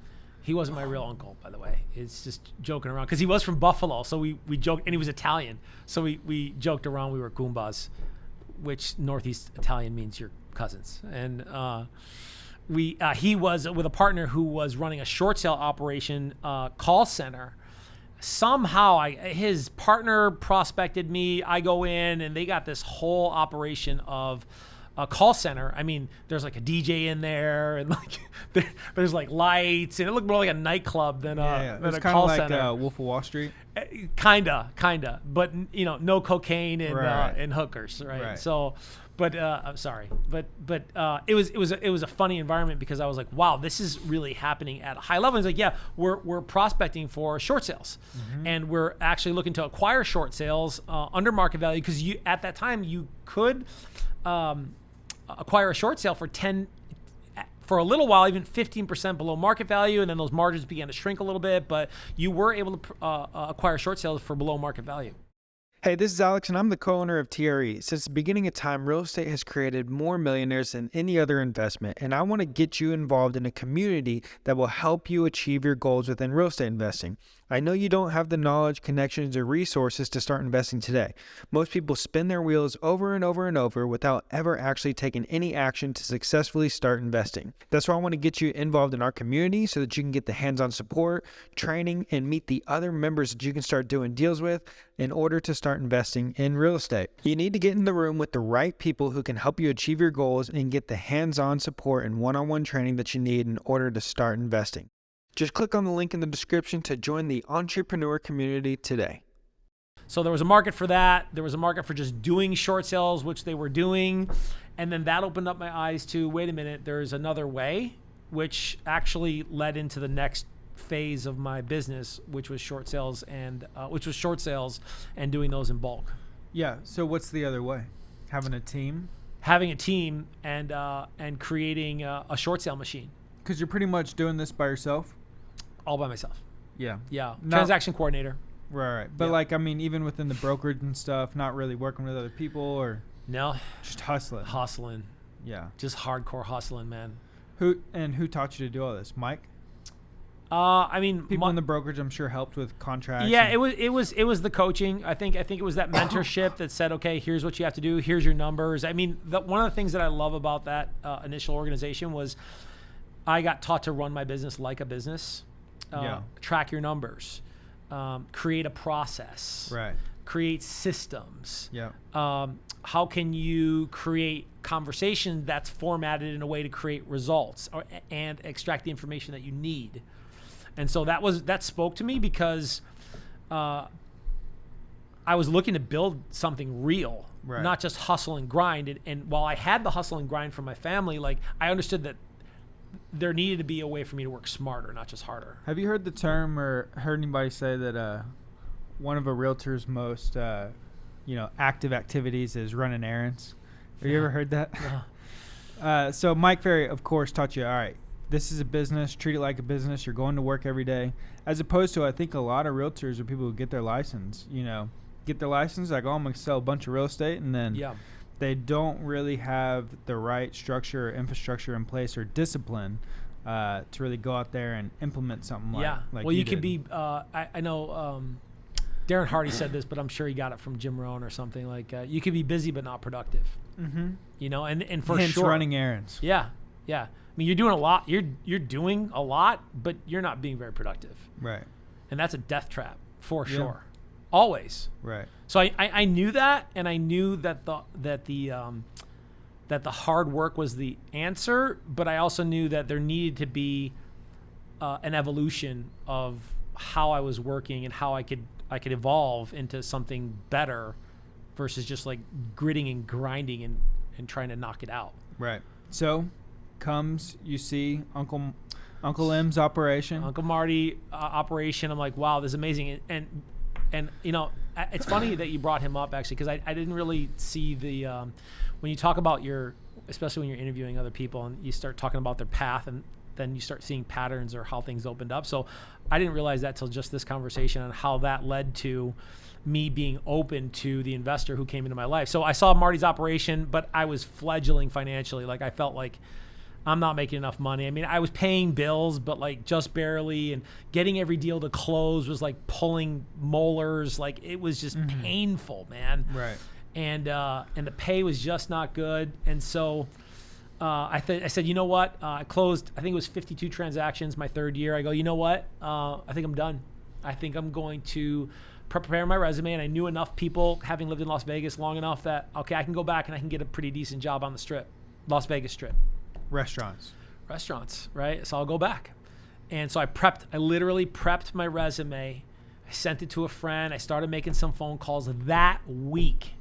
He wasn't my real uncle, by the way. It's just joking around because he was from Buffalo, so we joked, and he was Italian, so we joked around. We were Goombas, which Northeast Italian means you're cousins, and he was with a partner who was running a short sale operation, call center. Somehow his partner prospected me. I go in and they got this whole operation of a call center. I mean, there's like a DJ in there and like there's like lights and it looked more like a nightclub than a call center. It's kind of like Wolf of Wall Street. Kinda, but no cocaine and and hookers, right? So, but I'm sorry, but it was a funny environment because I was like, wow, this is really happening at a high level. It's like, yeah, we're prospecting for short sales, and we're actually looking to acquire short sales under market value because at that time you could acquire a short sale for a little while, even 15% below market value, and then those margins began to shrink a little bit, but you were able to acquire short sales for below market value. Hey, this is Alex, and I'm the co-owner of TRE. Since the beginning of time, real estate has created more millionaires than any other investment, and I want to get you involved in a community that will help you achieve your goals within real estate investing. I know you don't have the knowledge, connections, or resources to start investing today. Most people spin their wheels over and over and over without ever actually taking any action to successfully start investing. That's why I want to get you involved in our community so that you can get the hands-on support, training, and meet the other members that you can start doing deals with in order to start investing in real estate. You need to get in the room with the right people who can help you achieve your goals and get the hands-on support and one-on-one training that you need in order to start investing. Just click on the link in the description to join the entrepreneur community today. So there was a market for that. There was a market for just doing short sales, which they were doing. And then that opened up my eyes to, wait a minute, there's another way, which actually led into the next phase of my business, which was short sales and doing those in bulk. Yeah. So what's the other way? Having a team and creating a short sale machine. Because you're pretty much doing this by yourself. All by myself. Yeah. Transaction coordinator. Right. But even within the brokerage and stuff, not really working with other people or no, just hustling. Yeah. Just hardcore hustling, man. Who taught you to do all this? Mike? People in the brokerage, I'm sure, helped with contracts. Yeah, it was the coaching. I think it was that mentorship that said, okay, here's what you have to do. Here's your numbers. I mean, one of the things that I love about that initial organization was I got taught to run my business like a business. Track your numbers, create a process, right? Create systems. Yeah. How can you create conversation that's formatted in a way to create results and extract the information that you need? And so that spoke to me because I was looking to build something real, right, not just hustle and grind. And while I had the hustle and grind from my family, like I understood that there needed to be a way for me to work smarter, not just harder. Have you heard the term or heard anybody say that one of a realtor's most active activities is running errands? Have you ever heard that? Yeah. So Mike Ferry, of course, taught you, all right, this is a business, treat it like a business. You're going to work every day. As opposed to, I think a lot of realtors are people who get their license, like, oh, I'm going to sell a bunch of real estate, and then they don't really have the right structure or infrastructure in place or discipline to really go out there and implement something like well, you could be, I know Darren Hardy said this, but I'm sure he got it from Jim Rohn or something, like you could be busy but not productive. Mm-hmm. And for hence sure. running errands. Yeah. I mean, you're doing a lot. You're doing a lot, but you're not being very productive. Right. And that's a death trap for sure. Always. Right. So I knew that, and I knew that the hard work was the answer, but I also knew that there needed to be an evolution of how I was working and how I could evolve into something better versus just like gritting and grinding and trying to knock it out. Right. So you see Uncle M's operation. Uncle Marty operation. I'm like, wow, this is amazing. And it's funny that you brought him up, actually, because I didn't really see the when you talk about especially when you're interviewing other people and you start talking about their path, and then you start seeing patterns or how things opened up. So I didn't realize that till just this conversation on how that led to me being open to the investor who came into my life. So I saw Marty's operation, but I was fledgling financially. Like I felt like I'm not making enough money. I mean, I was paying bills, but like just barely, and getting every deal to close was like pulling molars. Like it was just painful, man. Right. And the pay was just not good. And so I said, you know what? I closed, I think it was 52 transactions my third year. I go, you know what? I think I'm done. I think I'm going to prepare my resume. And I knew enough people, having lived in Las Vegas long enough, that, okay, I can go back and I can get a pretty decent job on the strip, Las Vegas strip. Restaurants, right? So I'll go back. And so I literally prepped my resume. I sent it to a friend. I started making some phone calls that week,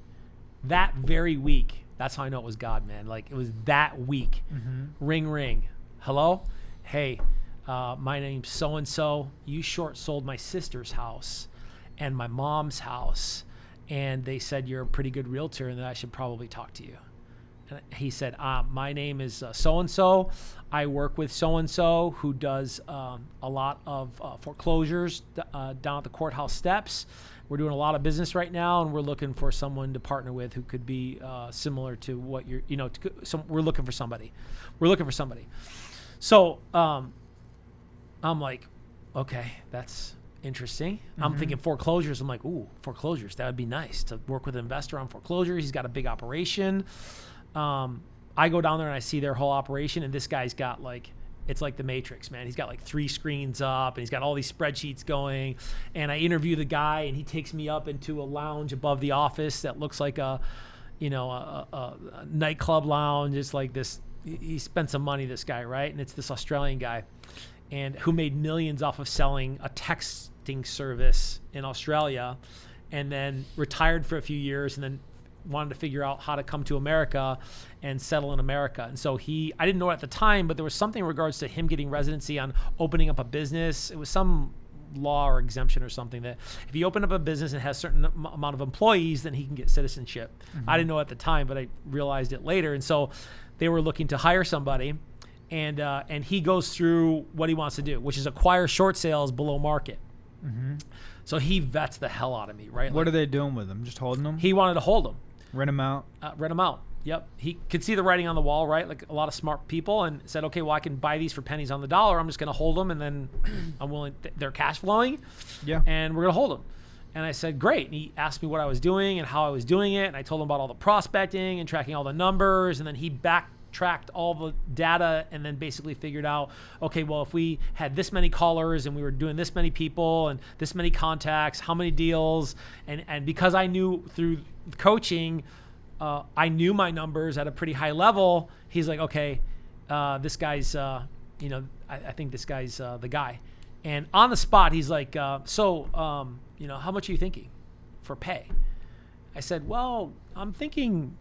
that very week. That's how I know it was God, man. Like, it was that week. Mm-hmm. Ring. Hello? Hey, my name's so-and-so. You short sold my sister's house and my mom's house. And they said you're a pretty good realtor and that I should probably talk to you. And he said, my name is so-and-so. I work with so-and-so who does a lot of foreclosures down at the courthouse steps. We're doing a lot of business right now, and we're looking for someone to partner with who could be similar to what you're, we're looking for somebody. So I'm like, okay, that's interesting. Mm-hmm. I'm thinking foreclosures. I'm like, ooh, foreclosures. That would be nice to work with an investor on foreclosures. He's got a big operation. I go down there and I see their whole operation, and this guy's got it's like the Matrix, man. He's got 3 screens up, and he's got all these spreadsheets going. And I interview the guy, and he takes me up into a lounge above the office that looks like a nightclub lounge. It's like this. He spent some money, this guy, right? And it's this Australian guy, and who made millions off of selling a texting service in Australia, and then retired for a few years, and then wanted to figure out how to come to America and settle in America. And so I didn't know at the time, but there was something in regards to him getting residency on opening up a business. It was some law or exemption or something that if he opened up a business and has a certain amount of employees, then he can get citizenship. Mm-hmm. I didn't know at the time, but I realized it later. And so they were looking to hire somebody, and he goes through what he wants to do, which is acquire short sales below market. Mm-hmm. So he vets the hell out of me, right? What are they doing with them? Just holding them? He wanted to hold them. Rent them out? Rent them out. Yep. He could see the writing on the wall, right? Like a lot of smart people, and said, okay, well, I can buy these for pennies on the dollar. I'm just going to hold them, and then I'm willing, they're cash flowing. Yeah. And we're going to hold them. And I said, great. And he asked me what I was doing and how I was doing it. And I told him about all the prospecting and tracking all the numbers. And then he backtracked all the data and then basically figured out, okay, well, if we had this many callers and we were doing this many people and this many contacts, how many deals? And because I knew through coaching, I knew my numbers at a pretty high level. He's like, okay, this guy's, I think this guy's the guy. And on the spot, he's like, how much are you thinking for pay? I said, well, I'm thinking,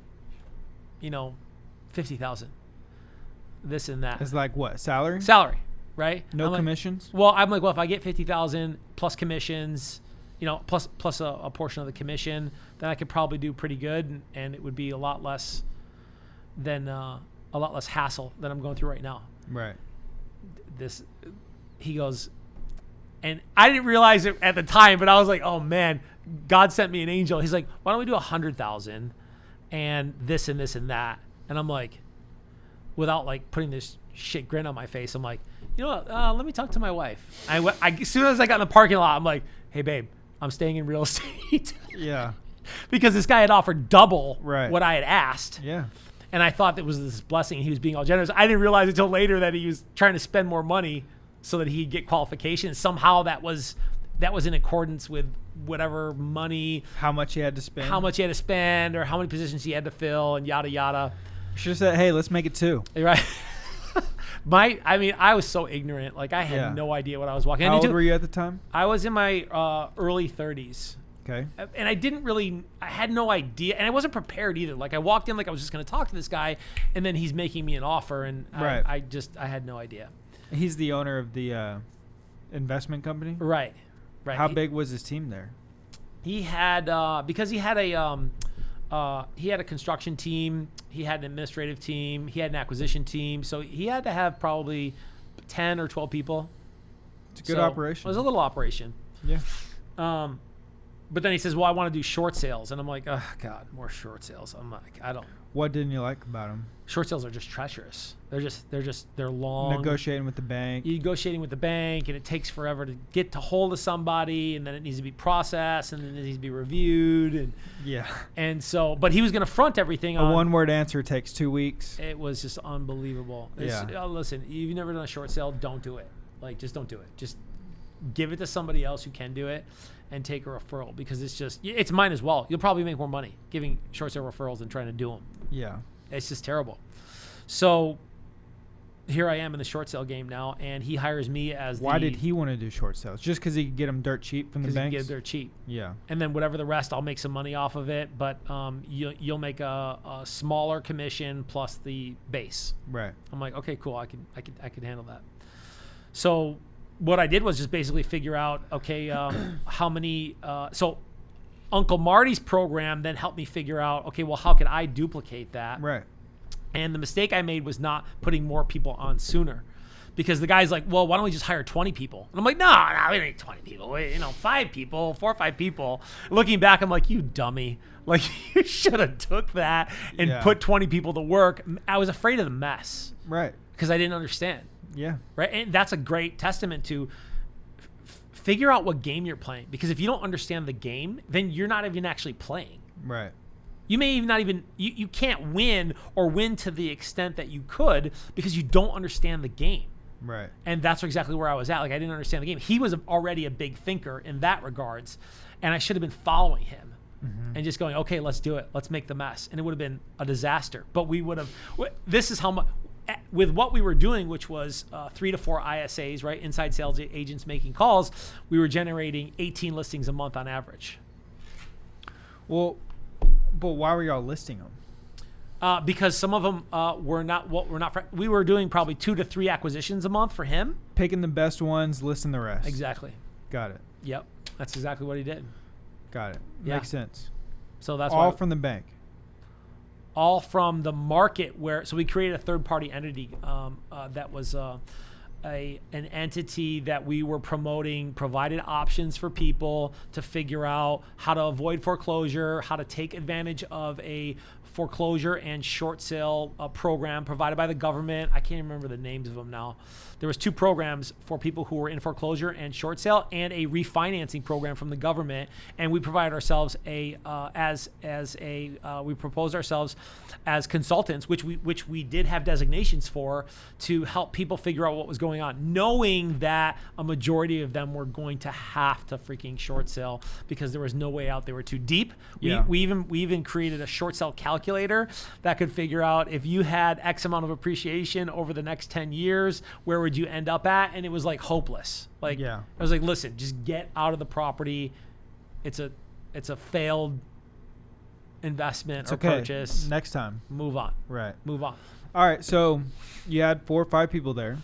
50,000, this and that. It's like what? Salary, right? No commissions? Well, I'm like, well, if I get 50,000 plus commissions, plus a portion of the commission, then I could probably do pretty good, and it would be a lot less hassle than I'm going through right now. Right. He goes, and I didn't realize it at the time, but I was like, oh man, God sent me an angel. He's like, why don't we do 100,000 and this and this and that? And I'm like, without putting this shit grin on my face, I'm like, you know what? Let me talk to my wife. As soon as I got in the parking lot, I'm like, hey babe, I'm staying in real estate. Yeah. Because this guy had offered double what I had asked. Yeah. And I thought that was this blessing. He was being all generous. I didn't realize until later that he was trying to spend more money so that he'd get qualifications. Somehow that was in accordance with whatever money. How much he had to spend. Or how many positions he had to fill and yada, yada. Should have said, hey, let's make it 2. Right. I was so ignorant. I had no idea what I was walking into. How old were you at the time? I was in my early 30s. Okay. And I had no idea. And I wasn't prepared either. I walked in I was just going to talk to this guy, and then he's making me an offer, and I had no idea. He's the owner of the investment company? Right. How big was his team there? He had, because he had a construction team, he had an administrative team, he had an acquisition team, so he had to have probably 10 or 12 people. It's a good operation. It was a little operation. Yeah. But then he says, well, I want to do short sales. And I'm like, oh, God, more short sales. I'm like, I don't. What didn't you like about them? Short sales are just treacherous. They're long. Negotiating with the bank. You're negotiating with the bank, and it takes forever to get to hold of somebody, and then it needs to be processed, and then it needs to be reviewed. And yeah. And so, but he was going to front everything A on. one-word answer takes 2 weeks. It was just unbelievable. Listen, you've never done a short sale, don't do it. Like, just don't do it. Just give it to somebody else who can do it and take a referral, because it's mine as well. You'll probably make more money giving short sale referrals than trying to do them. Yeah. It's just terrible. So here I am in the short sale game now, and he hires me as Why did he want to do short sales? Just because he could get them dirt cheap from the banks? Because he can get dirt cheap. Yeah. And then whatever the rest, I'll make some money off of it, but you'll make a smaller commission plus the base. Right. I'm like, okay, cool. I could handle that. So what I did was just basically figure out, okay, how many. So Uncle Marty's program then helped me figure out, okay, well, how could I duplicate that? Right. And the mistake I made was not putting more people on sooner, because the guy's like, well, why don't we just hire 20 people? And I'm like, no, we don't need 20 people. 5 people, 4 or 5 people. Looking back, I'm like, you dummy. Like, you should have took that and put 20 people to work. I was afraid of the mess. Right. Because I didn't understand. Yeah. Right. And that's a great testament to figure out what game you're playing. Because if you don't understand the game, then you're not even actually playing. Right. You may even not even, you can't win or win to the extent that you could because you don't understand the game. Right. And that's exactly where I was at. Like, I didn't understand the game. He was already a big thinker in that regards, and I should have been following him and just going, okay, let's do it. Let's make the mess. And it would have been a disaster. But we would have, this is how much, with what we were doing, which was 3 to 4 ISAs, right? Inside sales agents making calls, we were generating 18 listings a month on average. Well, but why were y'all listing them? Because some of them were not we were doing probably 2 to 3 acquisitions a month for him. Picking the best ones, listing the rest. Exactly. Got it. Yep. That's exactly what he did. Got it. Yeah. Makes sense. So that's all from the bank. All from the market so we created a third-party entity that was an entity that we were promoting, provided options for people to figure out how to avoid foreclosure, how to take advantage of a foreclosure and short sale program provided by the government. I can't remember the names of them now. There was 2 programs for people who were in foreclosure and short sale, and a refinancing program from the government. And we provided ourselves we proposed ourselves as consultants, which we did have designations for, to help people figure out what was going on, knowing that a majority of them were going to have to freaking short sale because there was no way out. They were too deep. Yeah. We even created a short sale calculator that could figure out if you had X amount of appreciation over the next 10 years, where would you end up at? And it was like hopeless. Like, I was like, listen, just get out of the property. It's a failed investment or purchase. Next time. Move on. Right. Move on. All right. So you had 4 or 5 people there.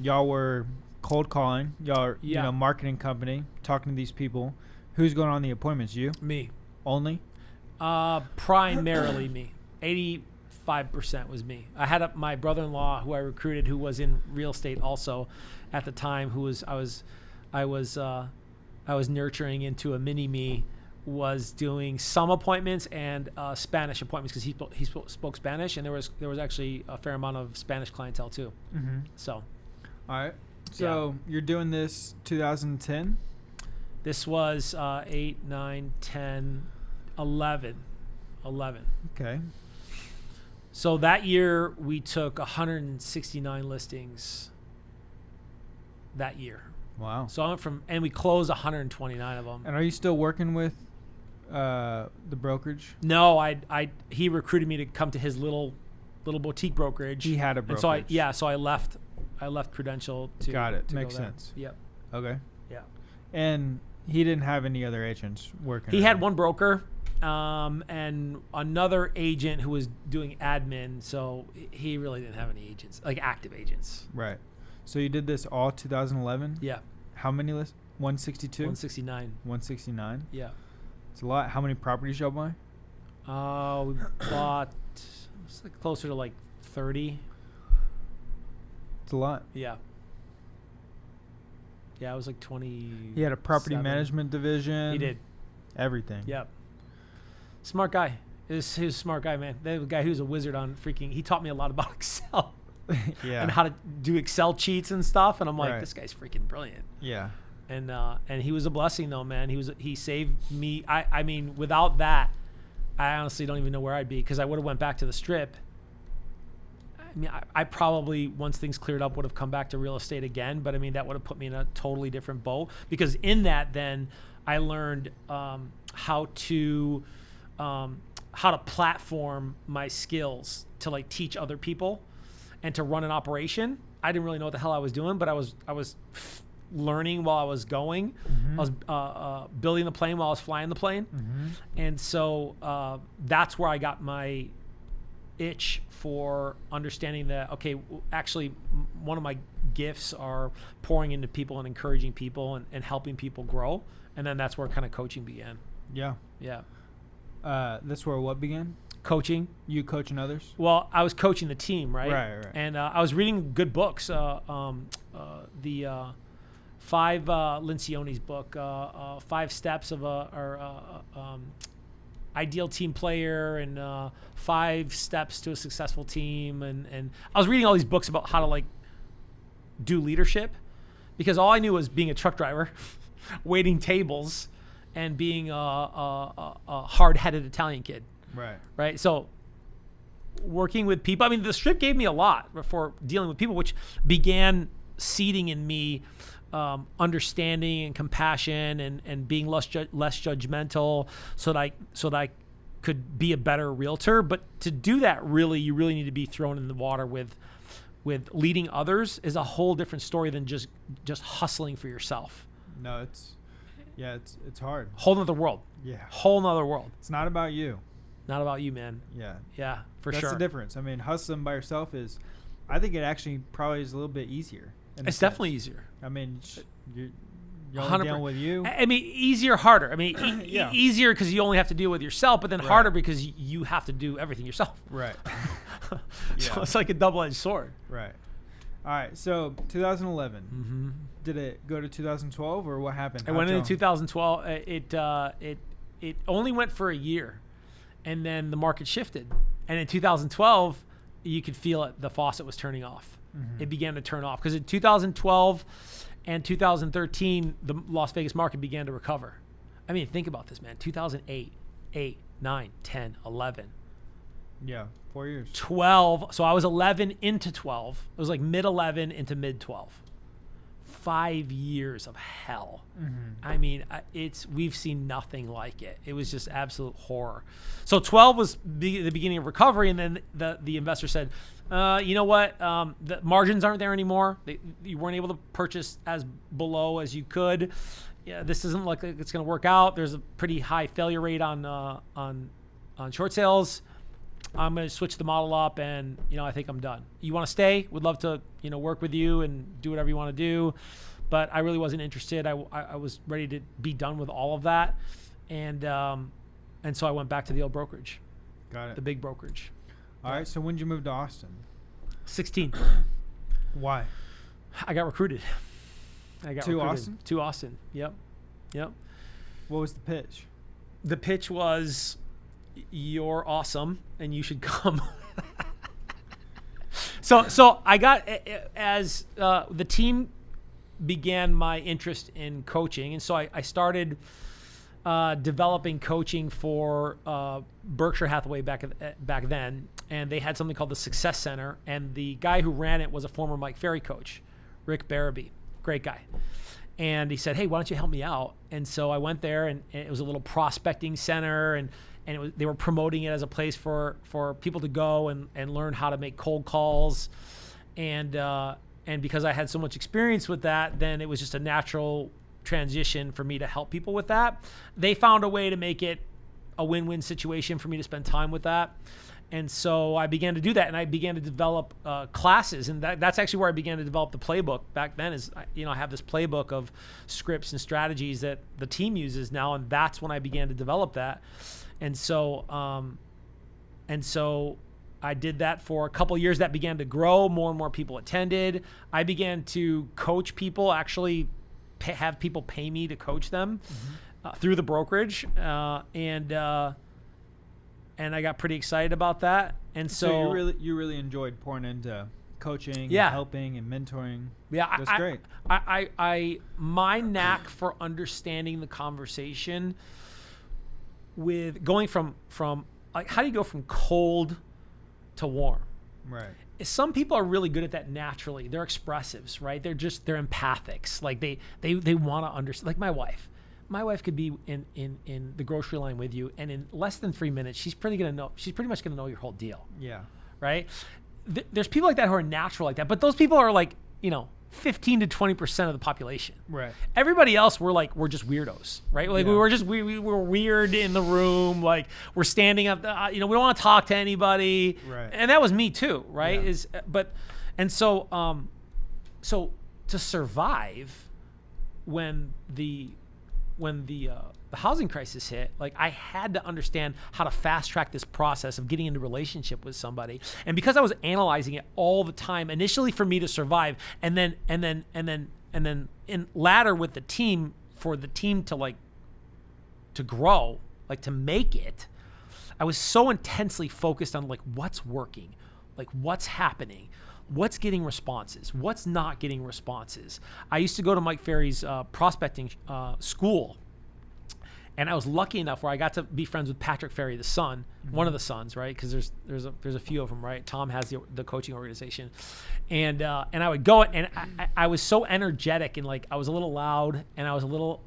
Y'all were cold calling. Y'all are, marketing company, talking to these people. Who's going on the appointments? You? Me. Only? Primarily me. 85% was me. I had my brother-in-law who I recruited, who was in real estate also at the time, I was nurturing into a mini me, was doing some appointments and Spanish appointments because he spoke Spanish, and there was actually a fair amount of Spanish clientele too. Mm-hmm. So, all right. So you're doing this 2010? This was 8, 9, 10, 11. Okay. So that year we took 169 listings that year. Wow. So I went and we closed 129 of them. And are you still working with the brokerage? No, he recruited me to come to his little boutique brokerage. He had a brokerage. And so I left Prudential to Got it. to Makes go there. sense. Yep. Okay. Yeah. And he didn't have any other agents working. He had one broker, and another agent who was doing admin. So he really didn't have any agents, like active agents. Right. So you did this all 2011? Yeah. How many lists? 162? 169. 169? Yeah. It's a lot. How many properties y'all buy? We bought closer to like 30. It's a lot. Yeah. Yeah, it was like 20. He had a property management division. He did. Everything. Yep. Smart guy. He was a smart guy, man. The guy who's a wizard on freaking. He taught me a lot about Excel. Yeah. And how to do Excel cheats and stuff. And I'm like, this guy's freaking brilliant. Yeah. And he was a blessing though, man. He saved me. I mean, without that, I honestly don't even know where I'd be, because I would have went back to the Strip. I mean, I probably, once things cleared up, would have come back to real estate again. But I mean, that would have put me in a totally different boat, because in that, then I learned how to platform my skills to like teach other people and to run an operation. I didn't really know what the hell I was doing, but I was learning while I was going. I was building the plane while I was flying the plane. And so that's where I got my itch for understanding that, okay, actually one of my gifts are pouring into people and encouraging people and helping people grow. And then that's where kind of coaching began. Yeah. That's where what began? Coaching. You coaching others? Well, I was coaching the team, right? Right. And I was reading good books. The Five Lencioni's book, 5 Steps of Ideal Team Player, and 5 Steps to a Successful Team. And I was reading all these books about how to like do leadership, because all I knew was being a truck driver, waiting tables, and being a hard-headed Italian kid. Right. So working with people, I mean, the Strip gave me a lot for dealing with people, which began seeding in me understanding and compassion and being less judgmental, so that I could be a better realtor. But to do that, you really need to be thrown in the water with leading others. Is a whole different story than just hustling for yourself. No, it's hard. Whole nother world. Yeah. Whole nother world. It's not about you. Not about you, man. Yeah, for sure. That's the difference. I mean, hustling by yourself I think it actually probably is a little bit easier. It's definitely easier. I mean, you're only dealing with you. I mean, easier, harder. I mean, easier because you only have to deal with yourself, but then harder because you have to do everything yourself. Right. So it's like a double-edged sword. Right. All right. So 2011. Did it go to 2012 or what happened? It went into 2012. It only went for a year, and then the market shifted. And in 2012, you could feel it. The faucet was turning off. It began to turn off because in 2012 and 2013, the Las Vegas market began to recover. I mean, think about this, man. 2008, 8, 9, 10, 11. Yeah, 4 years. 12. So I was 11 into 12. It was like mid 11 into mid 12. 5 years of hell. I mean, we've seen nothing like it. It was just absolute horror. So 12 was the beginning of recovery, and then the investor said, you know what? The margins aren't there anymore. You weren't able to purchase as below as you could. Yeah, this doesn't look like it's going to work out. There's a pretty high failure rate on short sales. I'm going to switch the model up, and I think I'm done. You want to stay? Would love to work with you and do whatever you want to do, but I really wasn't interested. I was ready to be done with all of that, and so I went back to the old brokerage. Got it. The big brokerage. All right. So when did you move to Austin? 16. Why? I got recruited. Austin? To Austin. Yep. What was the pitch? The pitch was, you're awesome and you should come. So I got, as the team began my interest in coaching, and so I started developing coaching for Berkshire Hathaway back then, and they had something called the Success Center, and the guy who ran it was a former Mike Ferry coach, Rick Barabee, great guy. And he said, hey, why don't you help me out? And so I went there, and it was a little prospecting center, and they were promoting it as a place for people to go and learn how to make cold calls. And because I had so much experience with that, then it was just a natural transition for me to help people with that. They found a way to make it a win-win situation for me to spend time with that. And so I began to do that, and I began to develop classes, and that's actually where I began to develop the playbook. Back then, I have this playbook of scripts and strategies that the team uses now, and that's when I began to develop that. And so I did that for a couple years. That began to grow. More and more people attended. I began to coach people, actually have people pay me to coach them. through the brokerage, and I got pretty excited about that. And so you really enjoyed pouring into coaching, Yeah. and helping and mentoring. Yeah, That's great. I my knack for understanding the conversation with going from like, how do you go from cold to warm? Right. Some people are really good at that naturally. They're expressives, right? They're empathics. Like they want to understand. Like my wife. My wife could be in the grocery line with you, and in less than 3 minutes, she's pretty much gonna know your whole deal. Yeah. Right? There's people like that who are natural like that, but those people are like, 15 to 20% of the population. Right. Everybody else, we're just weirdos, right? Like Yeah. we were weird in the room. Like we're standing up, we don't want to talk to anybody. Right. And that was me too, right? Yeah. So to survive when the housing crisis hit, like I had to understand how to fast track this process of getting into a relationship with somebody. And because I was analyzing it all the time, initially for me to survive, and then in ladder with the team for the team to grow, like to make it, I was so intensely focused on like what's working, like what's happening, what's getting responses, what's not getting responses. I used to go to Mike Ferry's prospecting school, and I was lucky enough where I got to be friends with Patrick Ferry, the son, one of the sons, right? Because there's a few of them, right? Tom has the coaching organization, and I would go, and I was so energetic, and like I was a little loud, and I was a little,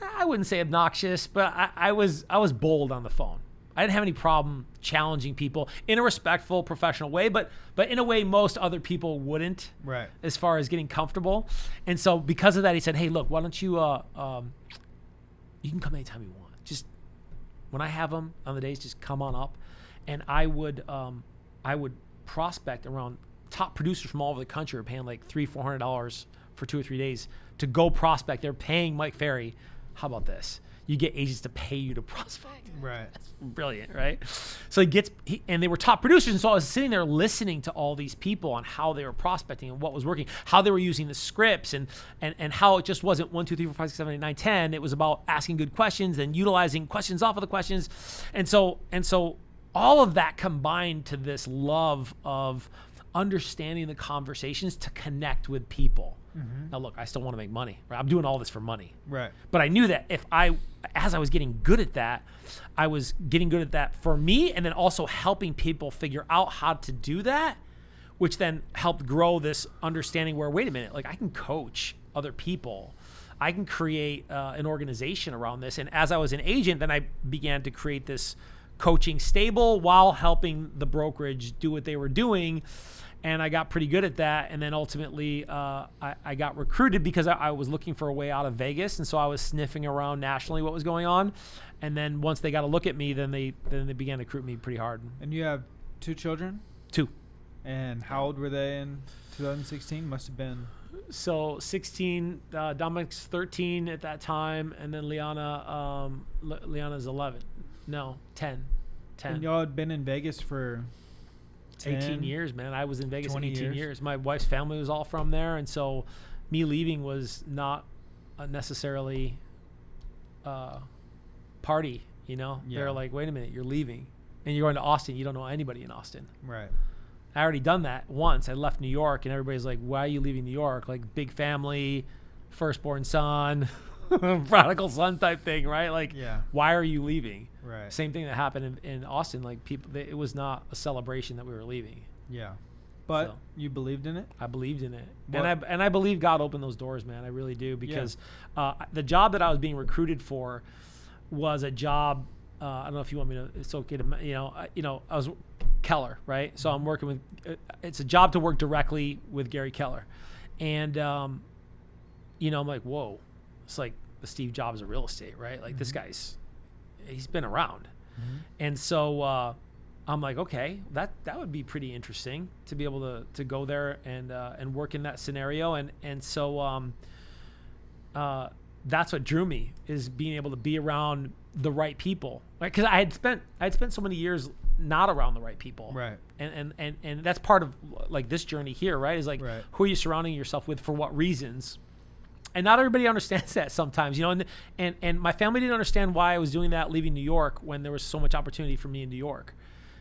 I wouldn't say obnoxious, but I was bold on the phone. I didn't have any problem challenging people in a respectful, professional way, but in a way most other people wouldn't, Right. as far as getting comfortable. And so because of that, he said, "Hey, look, why don't you you can come anytime you want. Just when I have them on the days, just come on up." And I would prospect around top producers from all over the country, who are paying like $300-400 for 2 or 3 days to go prospect. They're paying Mike Ferry. How about this? You get agents to pay you to prospect. Right. That's brilliant, right? So and they were top producers, and so I was sitting there listening to all these people on how they were prospecting and what was working, how they were using the scripts, and how it just wasn't 1, 2, 3, 4, 5, 6, 7, 8, 9, 10. It was about asking good questions and utilizing questions off of the questions, and so all of that combined to this love of understanding the conversations to connect with people. Mm-hmm. Now, look, I still want to make money. Right? I'm doing all this for money. Right. But I knew that as I was getting good at that, I was getting good at that for me, and then also helping people figure out how to do that, which then helped grow this understanding where, wait a minute, like I can coach other people. I can create an organization around this. And as I was an agent, then I began to create this coaching stable while helping the brokerage do what they were doing. And I got pretty good at that. And then ultimately, I got recruited because I was looking for a way out of Vegas. And so I was sniffing around nationally what was going on. And then once they got a look at me, then they began to recruit me pretty hard. And you have 2 children? 2. And how old were they in 2016? Must have been. So 16, Dominic's 13 at that time. And then Liana's 11. No, 10. And y'all had been in Vegas for 18 years, man. I was in Vegas 18 years. years. My wife's family was all from there, and so me leaving was not necessarily party, Yeah. They're like, wait a minute, you're leaving, and you're going to Austin. You don't know anybody in Austin. Right. I already done that once. I left New York, and everybody's like, why are you leaving New York? Like, big family, firstborn son, prodigal son type thing, right? Like, Yeah. why are you leaving? Right. Same thing that happened in Austin. Like, it was not a celebration that we were leaving. Yeah. But So. you believed in it? I believed in it, What? and I believe God opened those doors, man. I really do, because the job that I was being recruited for was a job. I don't know if you want me to. It's okay to, I was Keller, right? So I'm working with. It's a job to work directly with Gary Keller, and I'm like, whoa, it's like the Steve Jobs of real estate, right? Like this guy's, he's been around, and so. I'm like, okay, that would be pretty interesting to be able to go there and work in that scenario, and so that's what drew me, is being able to be around the right people, right? Because I had spent so many years not around the right people, Right. And that's part of like this journey here, right? Is like, Right. who are you surrounding yourself with for what reasons, And not everybody understands that sometimes, and my family didn't understand why I was doing that, leaving New York when there was so much opportunity for me in New York,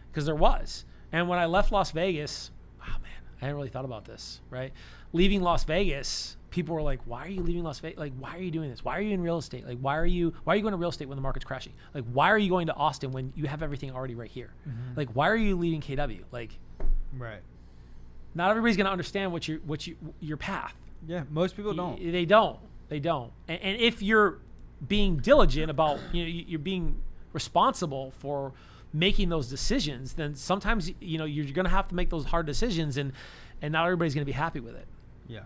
because there was. And when I left Las Vegas, oh man, I hadn't really thought about this, right? Leaving Las Vegas, people were like, why are you leaving Las Vegas? Like, why are you doing this? Why are you in real estate? Like, why are you going to real estate when the market's crashing? Like, why are you going to Austin when you have everything already right here? Mm-hmm. Like, why are you leaving KW? Like, right. Not everybody's going to understand your path. Yeah, most people don't. They don't. And if you're being diligent about, you're being responsible for making those decisions, then sometimes, you're going to have to make those hard decisions, and not everybody's going to be happy with it. Yeah.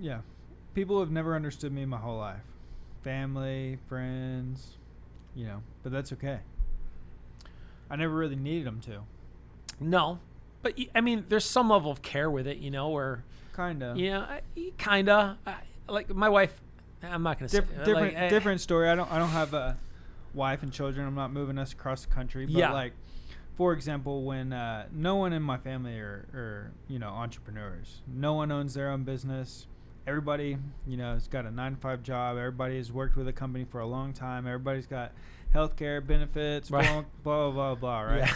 Yeah. People have never understood me my whole life. Family, friends, but that's okay. I never really needed them to. No. But, I mean, there's some level of care with it, where... Kinda. Kinda. Like my wife, I'm not gonna say different story. I don't have a wife and children. I'm not moving us across the country. But like, for example, when no one in my family are entrepreneurs. No one owns their own business. Everybody has got a 9-to-5 job. Everybody has worked with a company for a long time. Everybody's got healthcare benefits. Right. Blah blah blah. Right. Yeah.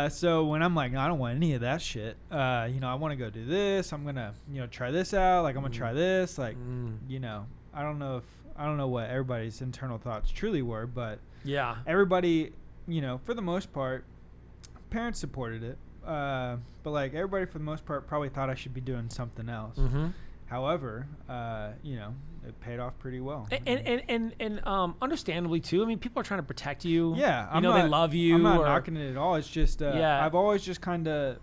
So when I'm like, no, I don't want any of that shit. I want to go do this. I'm gonna, try this out. Like I'm gonna try this. Like, I don't know what everybody's internal thoughts truly were, but yeah, everybody, for the most part, parents supported it. But like everybody for the most part probably thought I should be doing something else. Mm-hmm. However, it paid off pretty well. And understandably too. I mean, people are trying to protect you. Yeah, they love you. I'm not knocking it at all. It's just I've always just kind of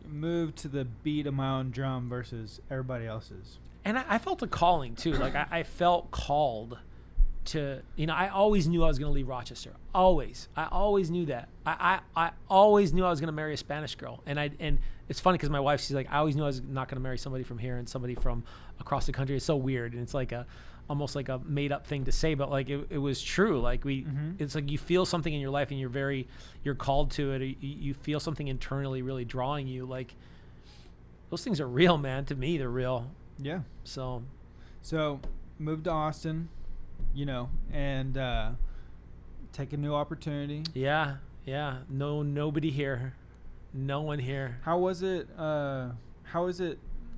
moved to the beat of my own drum versus everybody else's. And I felt a calling too. Like I felt called to. I always knew I was going to leave Rochester. Always. I always knew that. I always knew I was going to marry a Spanish girl. And it's funny because my wife, she's like, I always knew I was not going to marry somebody from here and somebody from across the country. It's so weird, and it's like almost like a made up thing to say, but like it was true. Like it's like you feel something in your life and you're called to it. You feel something internally really drawing you. Like those things are real, man. To me, they're real. Yeah. So moved to Austin, and take a new opportunity. Yeah. Nobody here. No one here. How was it?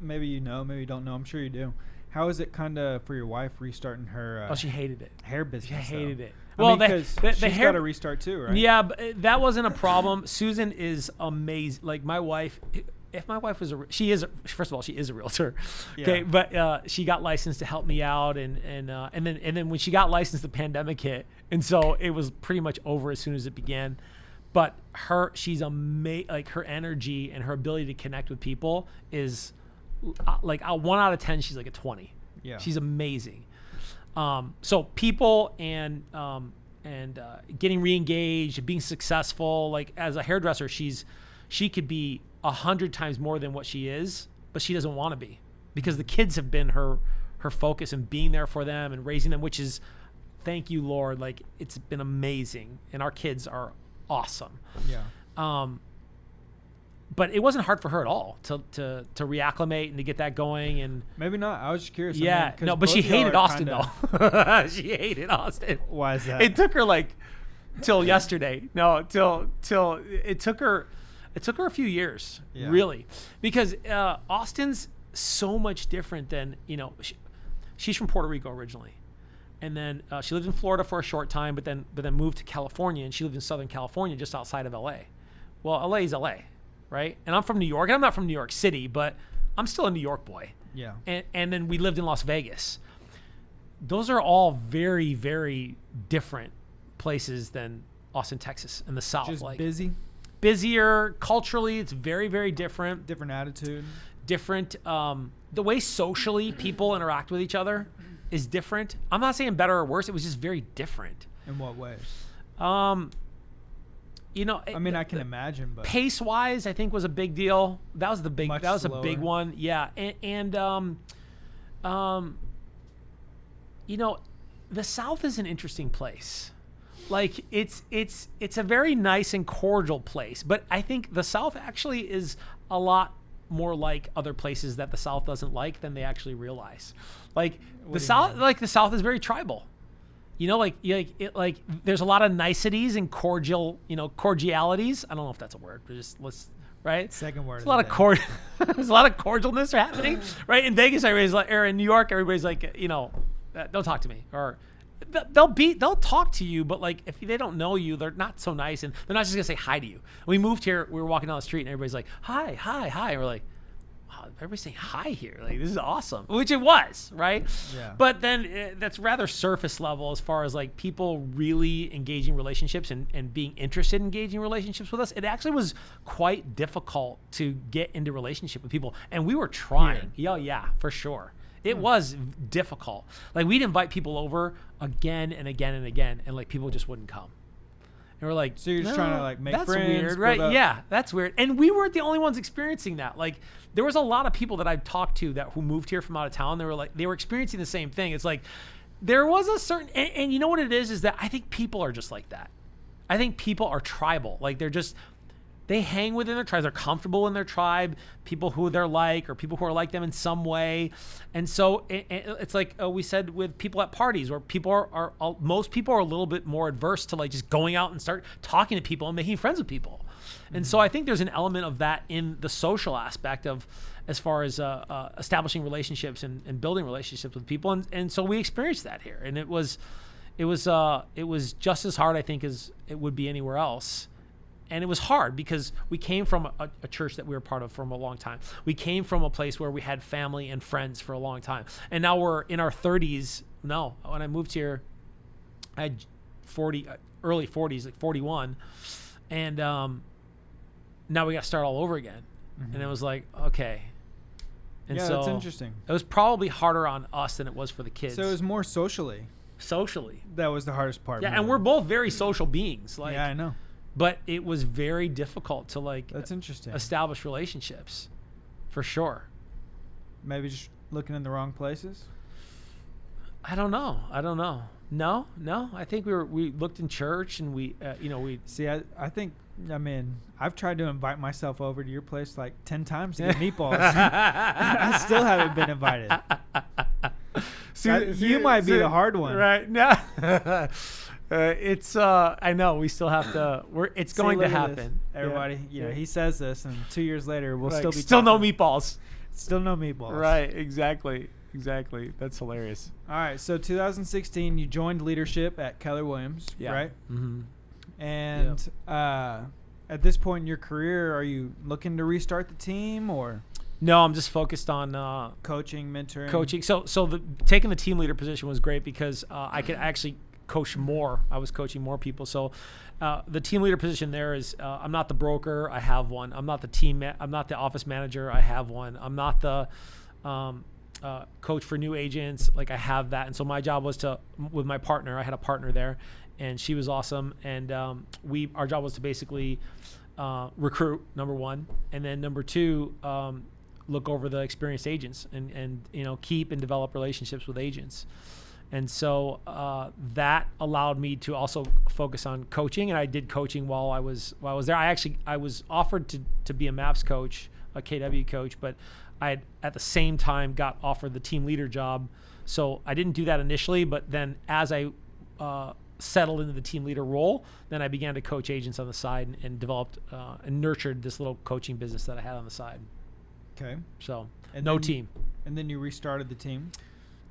Maybe maybe you don't know. I'm sure you do. How is it kind of for your wife restarting her? She hated it. Hair business. She hated it. Well, because she's got to restart too, right? Yeah, but that wasn't a problem. Susan is amazing. Like my wife. If my wife was first of all, she is a realtor. Okay, yeah. But she got licensed to help me out, and then when she got licensed, the pandemic hit, and so it was pretty much over as soon as it began. But she's amazing. Like her energy and her ability to connect with people is like a 1 out of 10. She's like a 20. Yeah, she's amazing. So people and getting re-engaged, being successful. Like as a hairdresser, she could be 100 times more than what she is, but she doesn't want to be because the kids have been her focus and being there for them and raising them, which is, thank you, Lord. Like it's been amazing, and our kids are awesome. Yeah. But it wasn't hard for her at all to reacclimate and to get that going. And maybe not. I was just curious. Yeah. No, but she hated Austin though. She hated Austin. Why is that? It took her like till yesterday. No, till it took her a few years, really, because Austin's so much different than, she's from Puerto Rico originally. And then she lived in Florida for a short time, but then moved to California, and she lived in Southern California just outside of LA. Well, LA is LA, right? And I'm from New York. And I'm not from New York City, but I'm still a New York boy. Yeah. And then we lived in Las Vegas. Those are all very, very different places than Austin, Texas, and the South. Just like busier culturally. It's very, very different. Different attitude. Different. The way socially people interact with each other is different. I'm not saying better or worse. It was just very different. In what ways? I can imagine, but pace wise, I think was a big deal. That was a big one. Yeah. The South is an interesting place. Like it's a very nice and cordial place, but I think the South actually is a lot more like other places that the South doesn't like than they actually realize. Like What the do you South, mean? like the South is very tribal. You know, like there's a lot of niceties and cordialities. I don't know if that's a word, but right? Second word. There's a lot of there's a lot of cordialness happening, right? In Vegas, everybody's like, or in New York, everybody's like, don't talk to me, or they'll talk to you, but like if they don't know you, they're not so nice, and they're not just gonna say hi to you. We moved here, we were walking down the street, and everybody's like, hi, hi, hi, and we're like, wow, everybody's saying hi here, like this is awesome, which it was, right? Yeah. But then that's rather surface level as far as like people really engaging relationships and being interested in engaging relationships with us. It actually was quite difficult to get into relationship with people, and we were trying. Yeah, for sure. It was difficult. Like we'd invite people over again and again and again, and like people just wouldn't come. And we're like, So you're just trying to like make that's friends. weird, right? build up- Yeah, that's weird. And we weren't the only ones experiencing that. Like there was a lot of people that I've talked to who moved here from out of town. They were experiencing the same thing. It's like there was a certain, and you know what it is that I think people are just like that. I think people are tribal. Like they hang within their tribes. They're comfortable in their tribe, people who they're like, or people who are like them in some way. And so it's like we said with people at parties, where people are most people are a little bit more adverse to like just going out and start talking to people and making friends with people. And so I think there's an element of that in the social aspect of as far as establishing relationships and building relationships with people. And so we experienced that here. And it was just as hard, I think, as it would be anywhere else. And it was hard because we came from a church that we were part of for a long time. We came from a place where we had family and friends for a long time. And now we're in our 30s. No, when I moved here, I had early 40s, like 41. And now we got to start all over again. Mm-hmm. And it was like, okay. And Yeah, so that's interesting. It was probably harder on us than it was for the kids. So it was more socially. Socially. That was the hardest part. Yeah, more. and we're both very social beings. Like, yeah, I know. But it was very difficult to like That's interesting. establish relationships, for sure. Maybe just looking in the wrong places. I don't know. No. I think we looked in church and we See, I think, I mean, I've tried to invite myself over to your place like 10 times to get meatballs. I still haven't been invited. You might be the hard one. Right? No. It's I know we still have to. It's going to happen. Everybody, he says this, and 2 years later we'll still be no meatballs. Still no meatballs. Right? Exactly. That's hilarious. All right. So 2016, you joined leadership at Keller Williams, Yeah. right? Mm-hmm. And at this point in your career, are you looking to restart the team or No, I'm just focused on coaching, mentoring? coaching. So taking the team leader position was great because I could actually coach more. I was coaching more people. So the team leader position there is I'm not the broker. I have one. I'm not the I'm not the office manager. I have one. I'm not the coach for new agents. Like I have that. And so my job was with my partner. I had a partner there, and she was awesome. And our job was to basically recruit, number one, and then number two, look over the experienced agents and keep and develop relationships with agents. And so that allowed me to also focus on coaching, and I did coaching while I was there. I was offered to be a MAPS coach, a KW coach, but I had at the same time got offered the team leader job. So I didn't do that initially, but then as I settled into the team leader role, then I began to coach agents on the side and developed and nurtured this little coaching business that I had on the side. Okay. So And no then- team, And then you restarted the team.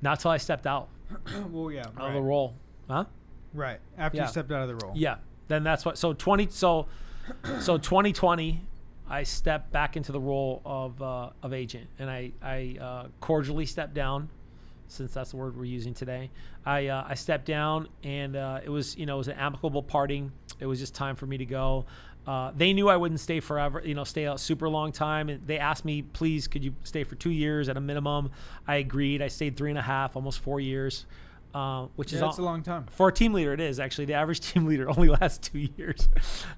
not till I stepped out Well, yeah. of the role, huh? Right. After Yeah. you stepped out of the role. Yeah, then that's what. So 2020, I stepped back into the role of agent, and I cordially stepped down, since that's the word we're using today. I stepped down, and it was an amicable parting. It was just time for me to go. They knew I wouldn't stay forever, stay a super long time. And they asked me, please, could you stay for 2 years at a minimum? I agreed. I stayed 3.5, almost 4 years, which is that's a long time. for a team leader. It is actually. The average team leader only lasts 2 years.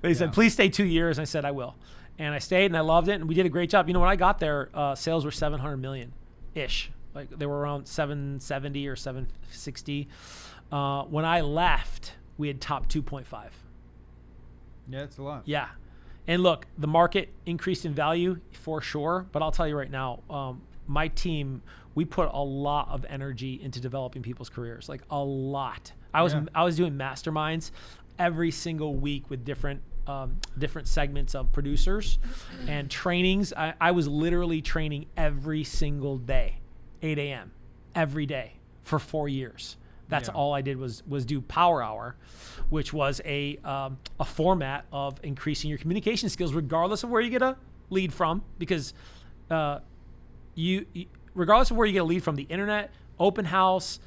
They said, please stay 2 years. And I said, I will. And I stayed and I loved it. And we did a great job. When I got there, sales were 700 million ish. Like they were around 770 or 760. When I left, we had topped 2.5. Yeah, it's a lot. Yeah. And look, the market increased in value for sure, but I'll tell you right now, my team, we put a lot of energy into developing people's careers, like a lot. I was doing masterminds every single week with different segments of producers and trainings. I was literally training every single day, 8 a.m. every day for 4 years. That's all I did was do Power Hour, which was a format of increasing your communication skills, regardless of where you get a lead from, because regardless of where you get a lead from, the internet, open house,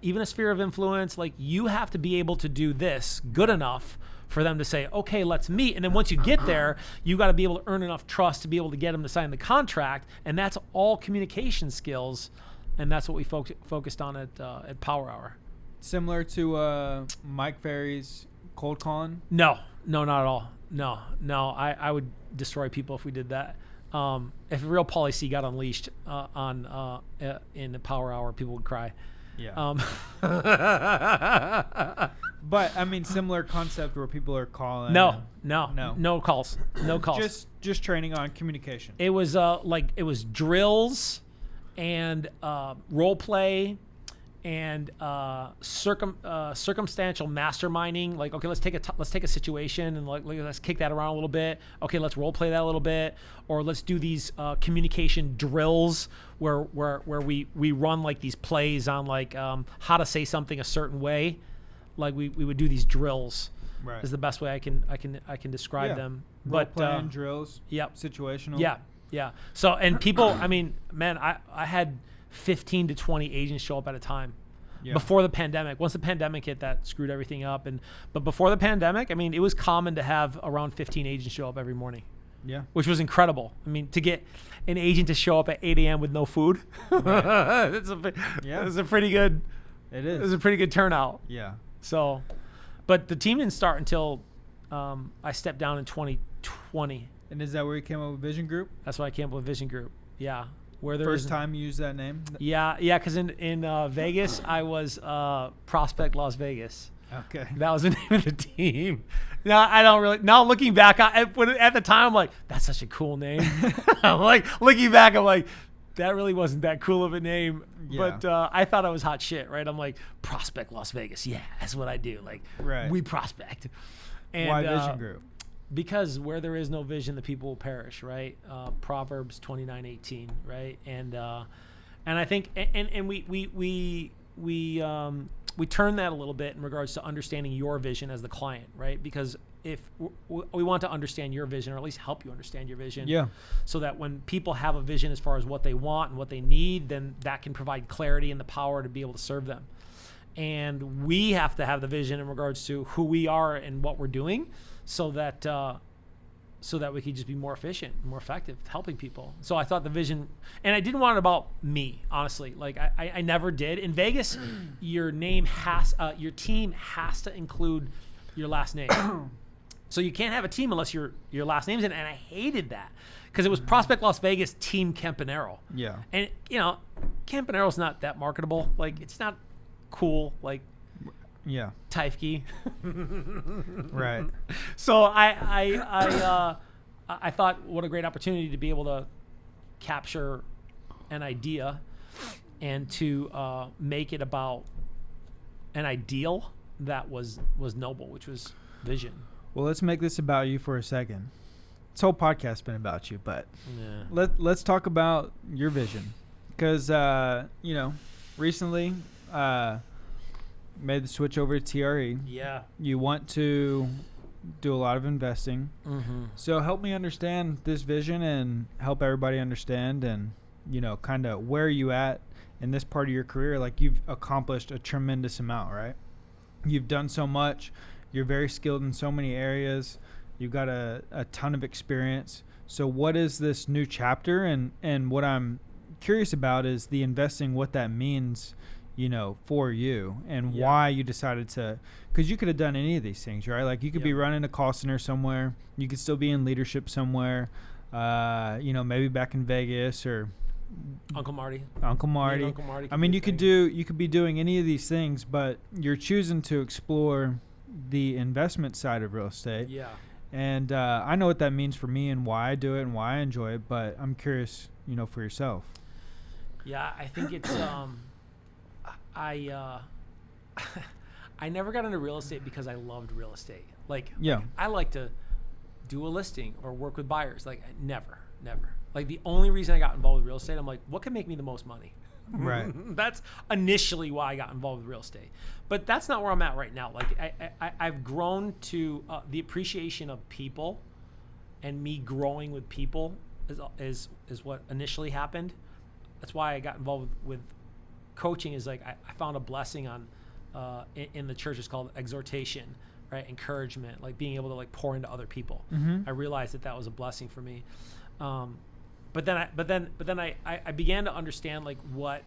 even a sphere of influence, like you have to be able to do this good enough for them to say, okay, let's meet. And then once you get there, you got to be able to earn enough trust to be able to get them to sign the contract. And that's all communication skills. And that's what we focused on at Power Hour. Similar to Mike Ferry's cold calling? No, not at all. No. I would destroy people if we did that. If a real Pauly C got unleashed in the Power Hour, people would cry. Yeah. But I mean, similar concept where people are calling. No calls. Just training on communication. It was it was drills and role play and circumstantial masterminding. Like, okay, let's take a situation and let's kick that around a little bit. Okay, let's role play that a little bit, or let's do these communication drills where we run like these plays on how to say something a certain way. Like we would do these drills. Right. Is the best way I can describe them. Role playing drills. Yep. Situational. Yeah. So, and people, I mean, man, I had 15 to 20 agents show up at a time before the pandemic. Once the pandemic hit, that screwed everything up. But before the pandemic, I mean, it was common to have around 15 agents show up every morning. Yeah. Which was incredible. I mean, to get an agent to show up at 8 a.m. with no food, it's a pretty good. It is. It was a pretty good turnout. Yeah. So, but the team didn't start until I stepped down in 2020. And is that where you came up with Vision Group? That's why I came up with Vision Group. Yeah. Where there First time you used that name? Yeah, because in Vegas, I was Prospect Las Vegas. Okay. That was the name of the team. Now, I don't really, now looking back, at the time, I'm like, that's such a cool name. I'm like, looking back, I'm like, that really wasn't that cool of a name. Yeah. But I thought I was hot shit, right? I'm like, Prospect Las Vegas. Yeah, that's what I do. Like, we prospect. And, why Vision Group? Because where there is no vision, the people will perish, right? Proverbs 29:18, right? And I think, and we turn that a little bit in regards to understanding your vision as the client, right? Because if we want to understand your vision, or at least help you understand your vision, so that when people have a vision as far as what they want and what they need, then that can provide clarity and the power to be able to serve them. And we have to have the vision in regards to who we are and what we're doing, so that we could just be more efficient, more effective, helping people. So I thought the vision, and I didn't want it about me, honestly. Like I never did. In Vegas, your team has to include your last name. So you can't have a team unless your last name's in it. And I hated that because it was Prospect Las Vegas Team Campanaro. Yeah. And Campanero's not that marketable. Like, it's not cool. Like, Teifke. Right. So I thought, what a great opportunity to be able to capture an idea and to make it about an ideal that was noble, which was vision. Well, let's make this about you for a second. This whole podcast's been about you, but let's talk about your vision, because recently made the switch over to TRE. Yeah. You want to do a lot of investing. Mm-hmm. So help me understand this vision and help everybody understand, and kind of where you at in this part of your career. Like, you've accomplished a tremendous amount, right? You've done so much. You're very skilled in so many areas. You've got a ton of experience. So what is this new chapter? And what I'm curious about is the investing, what that means, for you, and why you decided to, because you could have done any of these things, right? Like, you could be running a call center somewhere. You could still be in leadership somewhere, maybe back in Vegas, or Uncle Marty. I mean, you could be doing any of these things, but you're choosing to explore the investment side of real estate. Yeah. And I know what that means for me and why I do it and why I enjoy it, but I'm curious, for yourself. Yeah, I think it's I never got into real estate because I loved real estate. Like I like to do a listing or work with buyers. Like never. Like the only reason I got involved with real estate, I'm like, what can make me the most money? Right. That's initially why I got involved with real estate. But that's not where I'm at right now. Like I've grown to the appreciation of people, and me growing with people is what initially happened. That's why I got involved with coaching. Is like I found a blessing on in the church. It's called exhortation, right? Encouragement, like being able to like pour into other people. Mm-hmm. I realized that was a blessing for me. But then I began to understand like what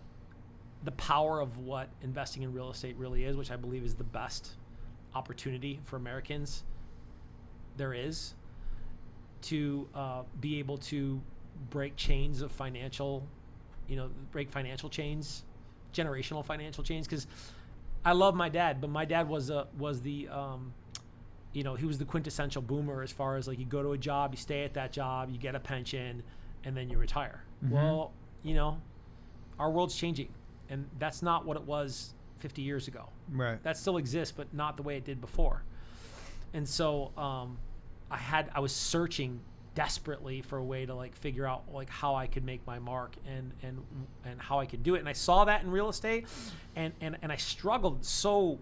the power of what investing in real estate really is, which I believe is the best opportunity for Americans there is to be able to break chains of break financial chains, generational financial chains. Because I love my dad, but my dad was the he was the quintessential boomer as far as like you go to a job, you stay at that job, you get a pension, and then you retire. Mm-hmm. Well, our world's changing, and that's not what it was 50 years ago. Right. That still exists, but not the way it did before. And so I was searching desperately for a way to like figure out like how I could make my mark and how I could do it. And I saw that in real estate, and I struggled so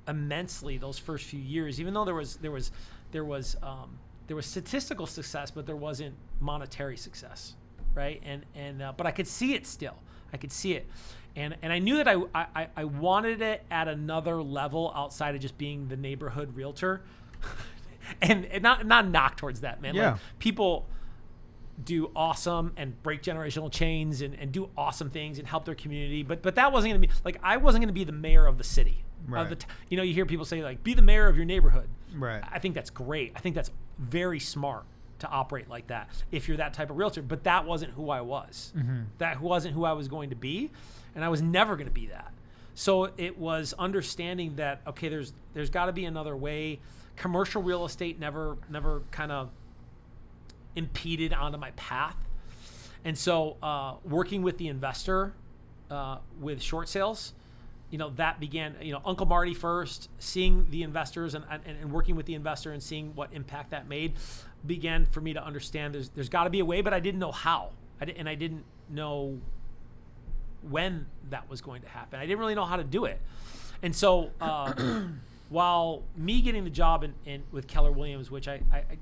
immensely those first few years, even though there was statistical success, but there wasn't monetary success, right? And but I could see it still. I could see it, and I knew that I wanted it at another level outside of just being the neighborhood realtor, and not knock towards that, man. Yeah. Like, people do awesome and break generational chains and do awesome things and help their community, but that wasn't going to be like I wasn't going to be the mayor of the city. Right. You hear people say like, be the mayor of your neighborhood. Right. I think that's great. I think that's very smart to operate like that if you're that type of realtor. But that wasn't who I was. Mm-hmm. That wasn't who I was going to be, and I was never going to be that. So it was understanding that okay, there's got to be another way. Commercial real estate never kind of impeded onto my path, and so working with the investor with short sales. That began, Uncle Marty first, seeing the investors and working with the investor and seeing what impact that made began for me to understand there's got to be a way, but I didn't know how. I didn't know when that was going to happen. I didn't really know how to do it. And so while me getting the job in with Keller Williams, which I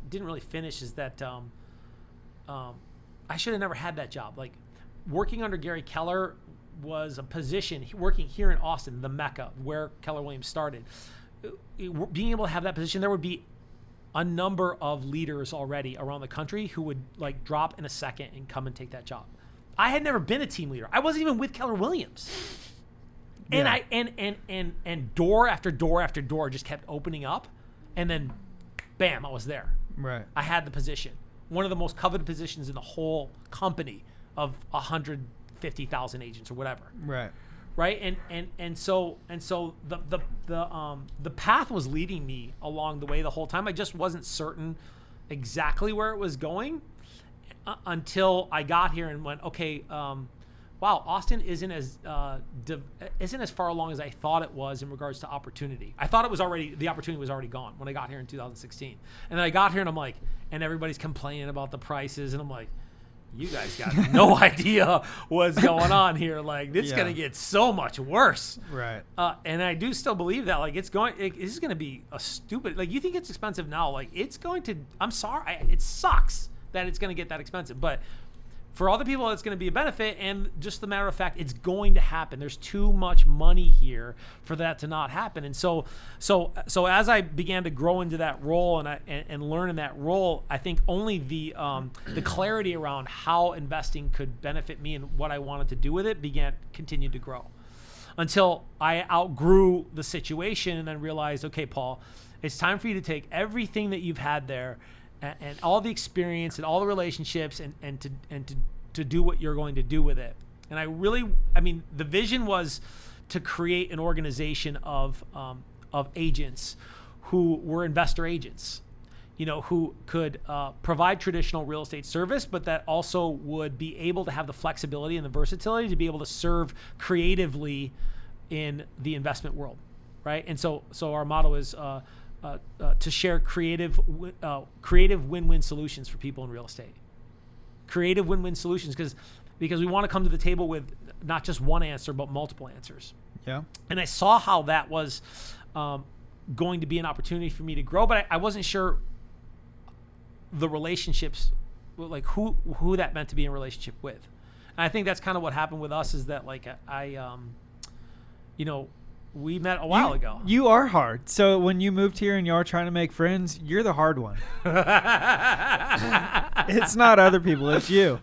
didn't really finish, is that I should have never had that job. Like working under Gary Keller was a position, working here in Austin, the Mecca, where Keller Williams started. Being able to have that position, there would be a number of leaders already around the country who would like drop in a second and come and take that job. I had never been a team leader. I wasn't even with Keller Williams. Yeah. And door after door after door just kept opening up, and then bam, I was there. Right. I had the position. One of the most coveted positions in the whole company of 150,000 agents or whatever. Right. And so the path was leading me along the way the whole time. I just wasn't certain exactly where it was going until I got here and went, okay, wow, Austin isn't as far along as I thought it was in regards to opportunity. I thought the opportunity was already gone when I got here in 2016. And then I got here and I'm like, and everybody's complaining about the prices, and I'm like, you guys got no idea what's going on here. Like, this is going to get so much worse. Right. And I do still believe that. Like, this is going to be a stupid, like, you think it's expensive now. Like, it's going to, I'm sorry. It sucks that it's going to get that expensive. But for all the people, it's going to be a benefit. And just the matter of fact, it's going to happen. There's too much money here for that to not happen. And so as I began to grow into that role and learn in that role, I think only the clarity around how investing could benefit me and what I wanted to do with it continued to grow until I outgrew the situation and then realized, okay, Paul, it's time for you to take everything that you've had there and all the experience and all the relationships and to do what you're going to do with it. And the vision was to create an organization of agents who were investor agents. who could provide traditional real estate service, but that also would be able to have the flexibility and the versatility to be able to serve creatively in the investment world, right? And so our motto is to share creative win-win solutions for people in real estate. Creative win-win solutions, because we want to come to the table with not just one answer, but multiple answers. Yeah. And I saw how that was going to be an opportunity for me to grow, but I wasn't sure the relationships, like who that meant to be in relationship with. And I think that's kind of what happened with us, is that like we met a while ago. You are hard. So when you moved here and you are trying to make friends, you're the hard one. It's not other people, it's you.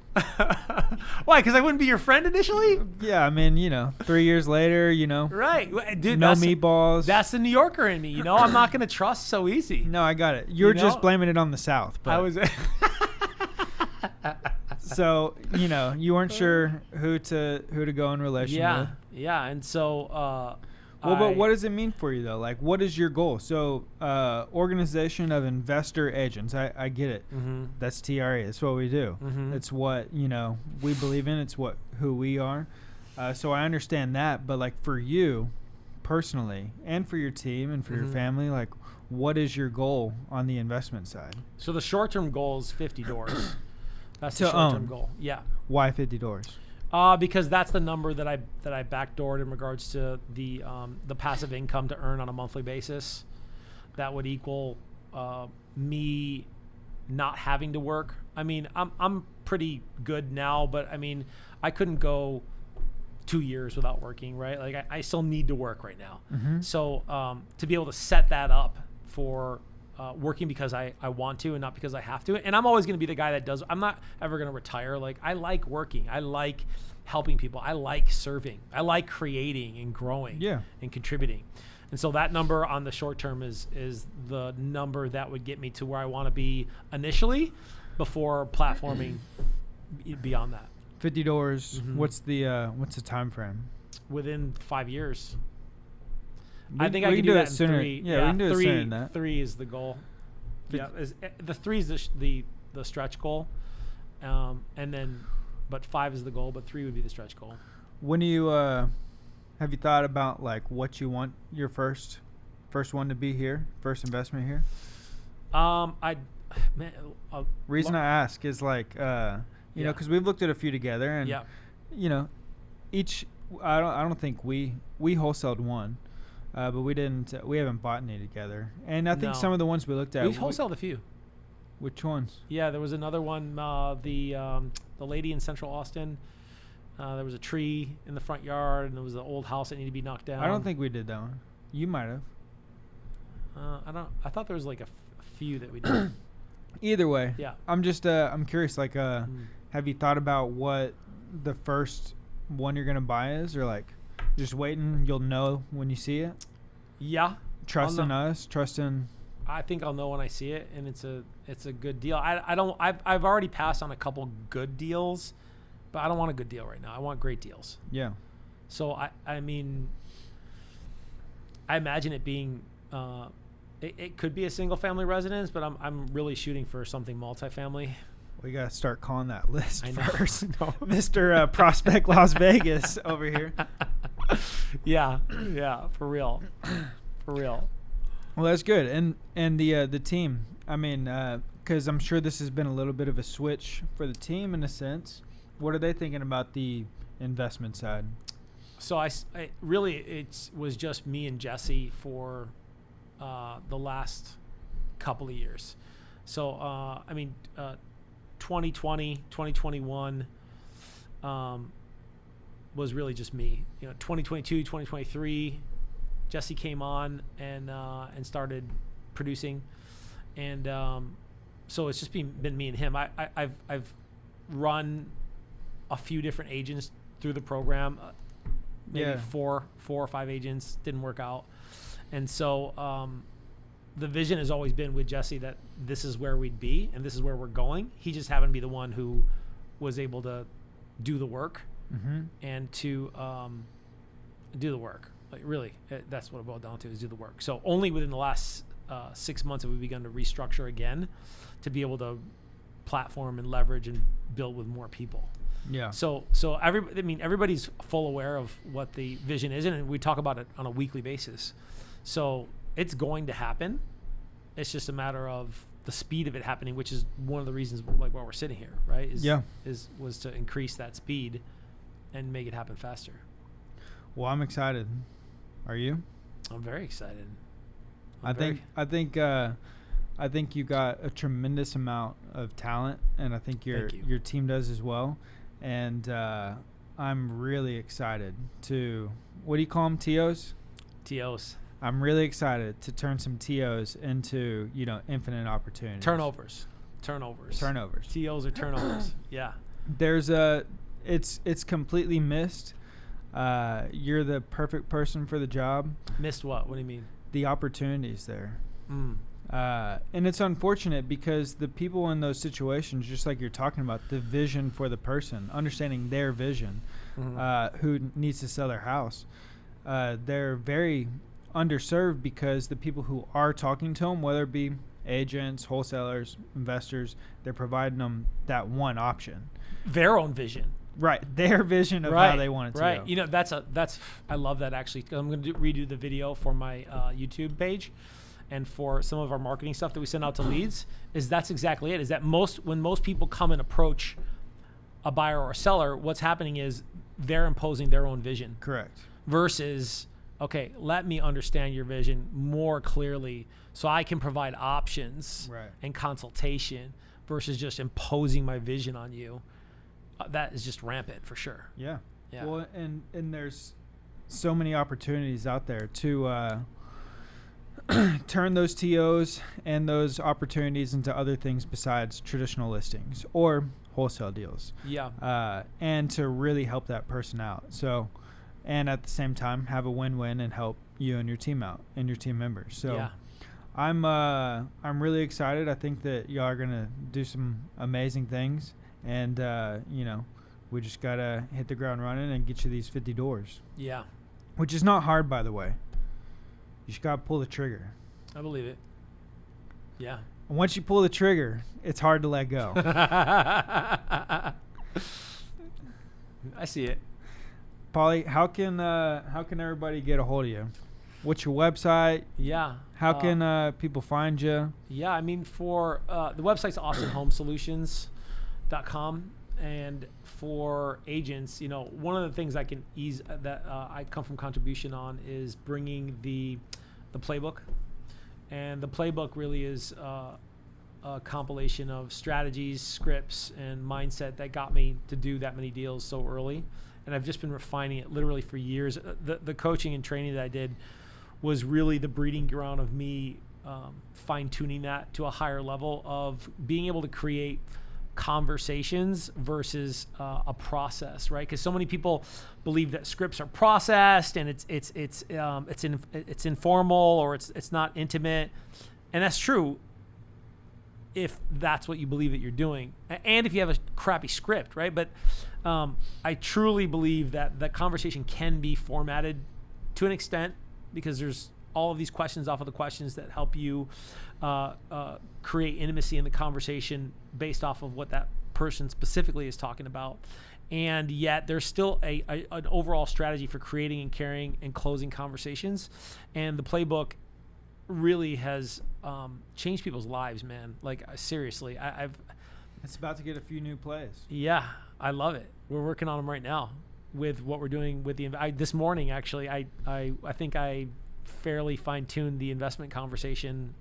Why? Because I wouldn't be your friend initially? Yeah, I mean, 3 years later, Right. Dude, no meatballs. That's the New Yorker in me, I'm not going to trust so easy. No, I got it. You're just blaming it on the South. But I was... So, you weren't sure who to go in relation with. Yeah, and so... but what does it mean for you, though? Like, what is your goal? So, organization of investor agents. I get it. Mm-hmm. That's TRA. That's what we do. Mm-hmm. It's what, we believe in. It's who we are. So I understand that. But, like, for you personally and for your team and for your family, like, what is your goal on the investment side? So the short-term goal is 50 doors. That's To the short-term own. goal. Yeah. Why 50 doors? Because that's the number that I backdoored in regards to the passive income to earn on a monthly basis. That would equal me not having to work. I mean, I'm pretty good now, but I mean, I couldn't go 2 years without working, right? Like I still need to work right now. Mm-hmm. So to be able to set that up for working because I want to and not because I have to. And I'm always going to be the guy that does. I'm not ever going to retire. Like, I like working. I like helping people. I like serving. I like creating and growing and contributing. And so that number on the short term is the number that would get me to where I want to be initially before platforming beyond that. 50 doors. Mm-hmm. What's the time frame? Within 5 years. I think I can do that in sooner. 3. Yeah, we can do it sooner than that. 3 is the goal. Yeah, the 3 is the stretch goal, and then, but 5 is the goal, but 3 would be the stretch goal. When you have you thought about like what you want your first one to be here, first investment here? Reason I ask is like because we've looked at a few together, and each I don't think we wholesaled one. But we haven't bought any together. And I think some of the ones we looked at. We've wholesaled a few. Which ones? Yeah, there was another one, the lady in Central Austin. There was a tree in the front yard, and there was an old house that needed to be knocked down. I don't think we did that one. You might have. I thought there was like a few that we did. Either way. Yeah. I'm just, I'm curious, like, have you thought about what the first one you're going to buy is? Or like, just waiting, you'll know when you see it? Yeah. Trust in us, trust in... I think I'll know when I see it, and it's a good deal. I've already passed on a couple good deals, but I don't want a good deal right now. I want great deals. Yeah. So I mean, I imagine it being it could be a single family residence, but I'm really shooting for something multifamily. We got to start calling that list first. No. Mr. Prospect Las Vegas over here. Yeah, for real. Well, that's good. And the team, I mean, because I'm sure this has been a little bit of a switch for the team in a sense. What are they thinking about the investment side? So I really, it was just me and Jesse for the last couple of years. So, I mean, 2020, 2021 was really just me. 2022, 2023, Jesse came on and started producing, and so it's just been me and him. I've run a few different agents through the program, maybe four or five agents, didn't work out, and so the vision has always been with Jesse that this is where we'd be and this is where we're going. He just happened to be the one who was able to do the work and to do the work. Like, really, that's what it boiled down to, is do the work. So only within the last 6 months have we begun to restructure again to be able to platform and leverage and build with more people. Yeah. So everybody's full aware of what the vision is, and we talk about it on a weekly basis. So it's going to happen. It's just a matter of the speed of it happening, which is one of the reasons like why we're sitting here, right? Was to increase that speed and make it happen faster. Well, I'm excited. Are you? I'm very excited. I think you got a tremendous amount of talent, and I think your team does as well. And I'm really excited to, what do you call them, TOs? TOs. I'm really excited to turn some TOs into, infinite opportunities. Turnovers. TOs are turnovers. Yeah. It's completely missed. You're the perfect person for the job. Missed what? What do you mean? The opportunities there. And it's unfortunate because the people in those situations, just like you're talking about, the vision for the person, understanding their vision, who needs to sell their house, they're very underserved because the people who are talking to them, whether it be agents, wholesalers, investors, they're providing them that one option. Their own vision. Right. Their vision of how they want it to go. You know, I love that actually. I'm going to redo the video for my YouTube page and for some of our marketing stuff that we send out to leads. That's exactly it. Is that when most people come and approach a buyer or a seller, what's happening is they're imposing their own vision. Correct. Versus, okay, let me understand your vision more clearly so I can provide options and consultation versus just imposing my vision on you. That is just rampant for sure. Yeah. Well, and there's so many opportunities out there to turn those TOs and those opportunities into other things besides traditional listings or wholesale deals. Yeah. And to really help that person out. So, and at the same time, have a win-win and help you and your team out and your team members. So yeah. I'm really excited. I think that y'all are going to do some amazing things. And, we just got to hit the ground running and get you these 50 doors. Yeah. Which is not hard, by the way. You just got to pull the trigger. I believe it. Yeah. And once you pull the trigger, it's hard to let go. I see it. Pauly, how can everybody get a hold of you? What's your website? Yeah. How can people find you? Yeah, I mean, for the website's AustinHomeSolutions.com, and for agents, one of the things I can ease that I come from contribution on is bringing the playbook, and the playbook really is a compilation of strategies, scripts, and mindset that got me to do that many deals so early, and I've just been refining it literally for years. The coaching and training that I did was really the breeding ground of me fine-tuning that to a higher level of being able to create conversations versus a process, right? Because so many people believe that scripts are processed and it's informal or it's not intimate, and that's true if that's what you believe that you're doing, and if you have a crappy script, right? But I truly believe that the conversation can be formatted to an extent, because there's all of these questions off of the questions that help you create intimacy in the conversation based off of what that person specifically is talking about. And yet there's still an overall strategy for creating and carrying and closing conversations. And the playbook really has changed people's lives, man. Like, seriously, It's about to get a few new plays. Yeah, I love it. We're working on them right now with what we're doing with this morning, actually. I think I fairly fine-tuned the investment conversation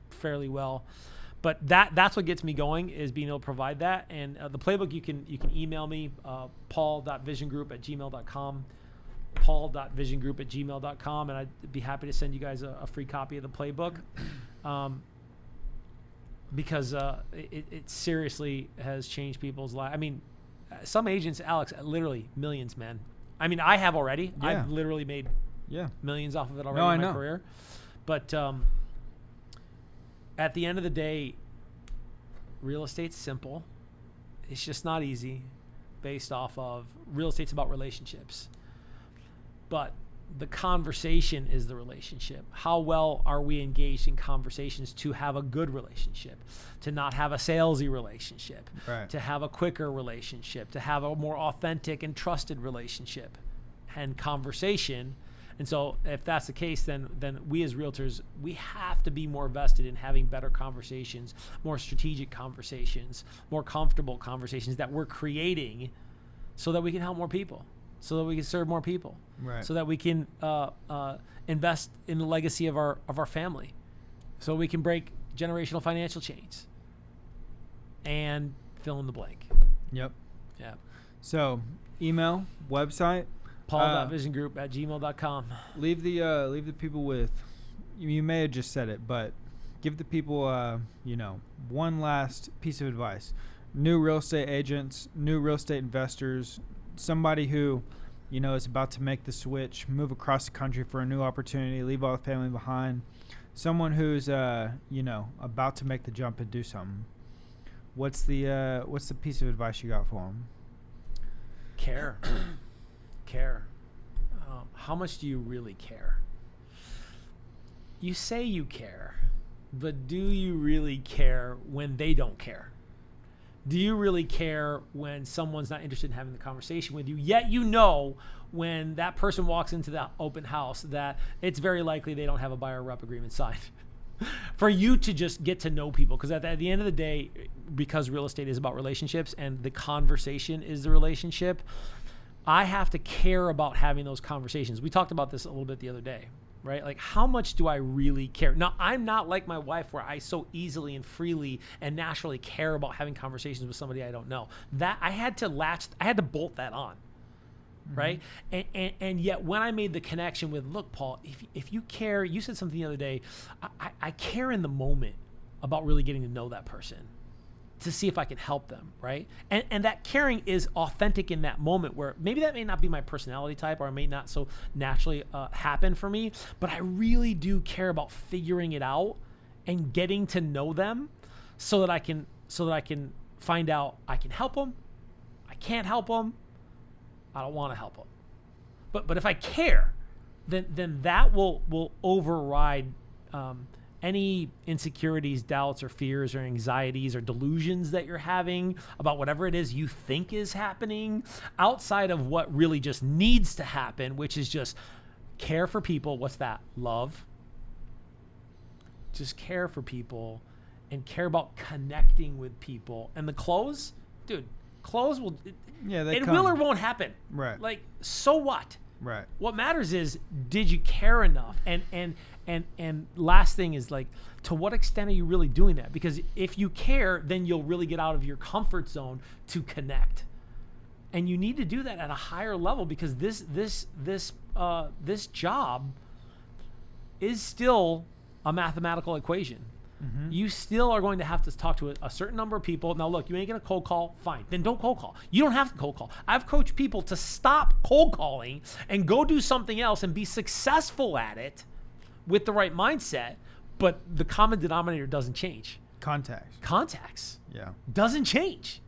fairly well, but that's what gets me going, is being able to provide that. And the playbook, you can email me, paul.visiongroup@gmail.com, paul.visiongroup@gmail.com, and I'd be happy to send you guys a free copy of the playbook, because it seriously has changed people's lives. I mean, some agents, Alex, literally millions, man. I mean, I have already. Yeah. I've literally made millions off of it already in my career. But at the end of the day, real estate's simple. It's just not easy, based off of real estate's about relationships. But The conversation is the relationship. How well are we engaged in conversations to have a good relationship, to not have a salesy relationship, Right. to have a quicker relationship, to have a more authentic and trusted relationship and conversation. And so if that's the case, then we as realtors, we have to be more vested in having better conversations, more strategic conversations, more comfortable conversations that we're creating so that we can help more people, so that we can serve more people, Right. so that we can invest in the legacy of our family, so we can break generational financial chains and fill in the blank. Yep. Yeah. So, email, website. Paul.visingroup@gmail.com. Leave the people with. You may have just said it, but give the people one last piece of advice. New real estate agents, new real estate investors, somebody who is about to make the switch, move across the country for a new opportunity, leave all the family behind. Someone who's about to make the jump and do something. What's the piece of advice you got for them? Care. How much do you really care? You say you care, but do you really care when they don't care? Do you really care when someone's not interested in having the conversation with you, yet when that person walks into that open house that it's very likely they don't have a buyer rep agreement signed? For you to just get to know people, because at the end of the day, because real estate is about relationships and the conversation is the relationship, I have to care about having those conversations. We talked about this a little bit the other day, right? Like, how much do I really care? Now, I'm not like my wife where I so easily and freely and naturally care about having conversations with somebody I don't know. That I had to bolt that on, right? And yet when I made the connection with, look, Paul, if you care, you said something the other day, I care in the moment about really getting to know that person, to see if I can help them, right? And that caring is authentic in that moment where maybe that may not be my personality type or it may not so naturally happen for me, but I really do care about figuring it out and getting to know them so that I can find out I can help them, I can't help them, I don't want to help them. But if I care, then that will override any insecurities, doubts, or fears, or anxieties, or delusions that you're having about whatever it is you think is happening outside of what really just needs to happen, which is just care for people. What's that? Love. Just care for people and care about connecting with people. And the close, dude, close will, it will or won't happen. Right. Like, so what? Right. What matters is, did you care enough? And last thing is, like, to what extent are you really doing that? Because if you care, then you'll really get out of your comfort zone to connect. And you need to do that at a higher level, because this job is still a mathematical equation. Mm-hmm. You still are going to have to talk to a certain number of people. Now, look, you ain't going to cold call. Fine. Then don't cold call. You don't have to cold call. I've coached people to stop cold calling and go do something else and be successful at it with the right mindset. But the common denominator doesn't change. Contacts. Yeah. Doesn't change.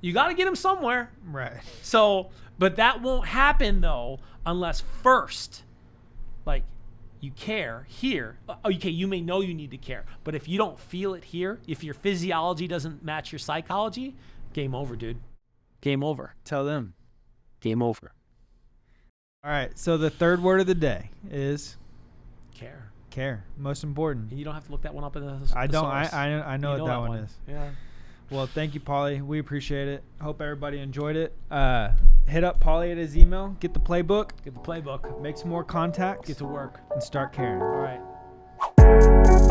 You got to get them somewhere. Right. So, but that won't happen, though, unless first, like, you care here. Okay, you may know you need to care, but if you don't feel it here, if your physiology doesn't match your psychology, game over, dude. Game over. Tell them. Game over. All right, so the third word of the day is care. Most important. And you don't have to look that one up in the I don't. source. I know what that one is. Yeah. Well, thank you, Pauly. We appreciate it. Hope everybody enjoyed it. Hit up Pauly at his email. Get the playbook. Make some more contacts. Get to work. And start caring. All right.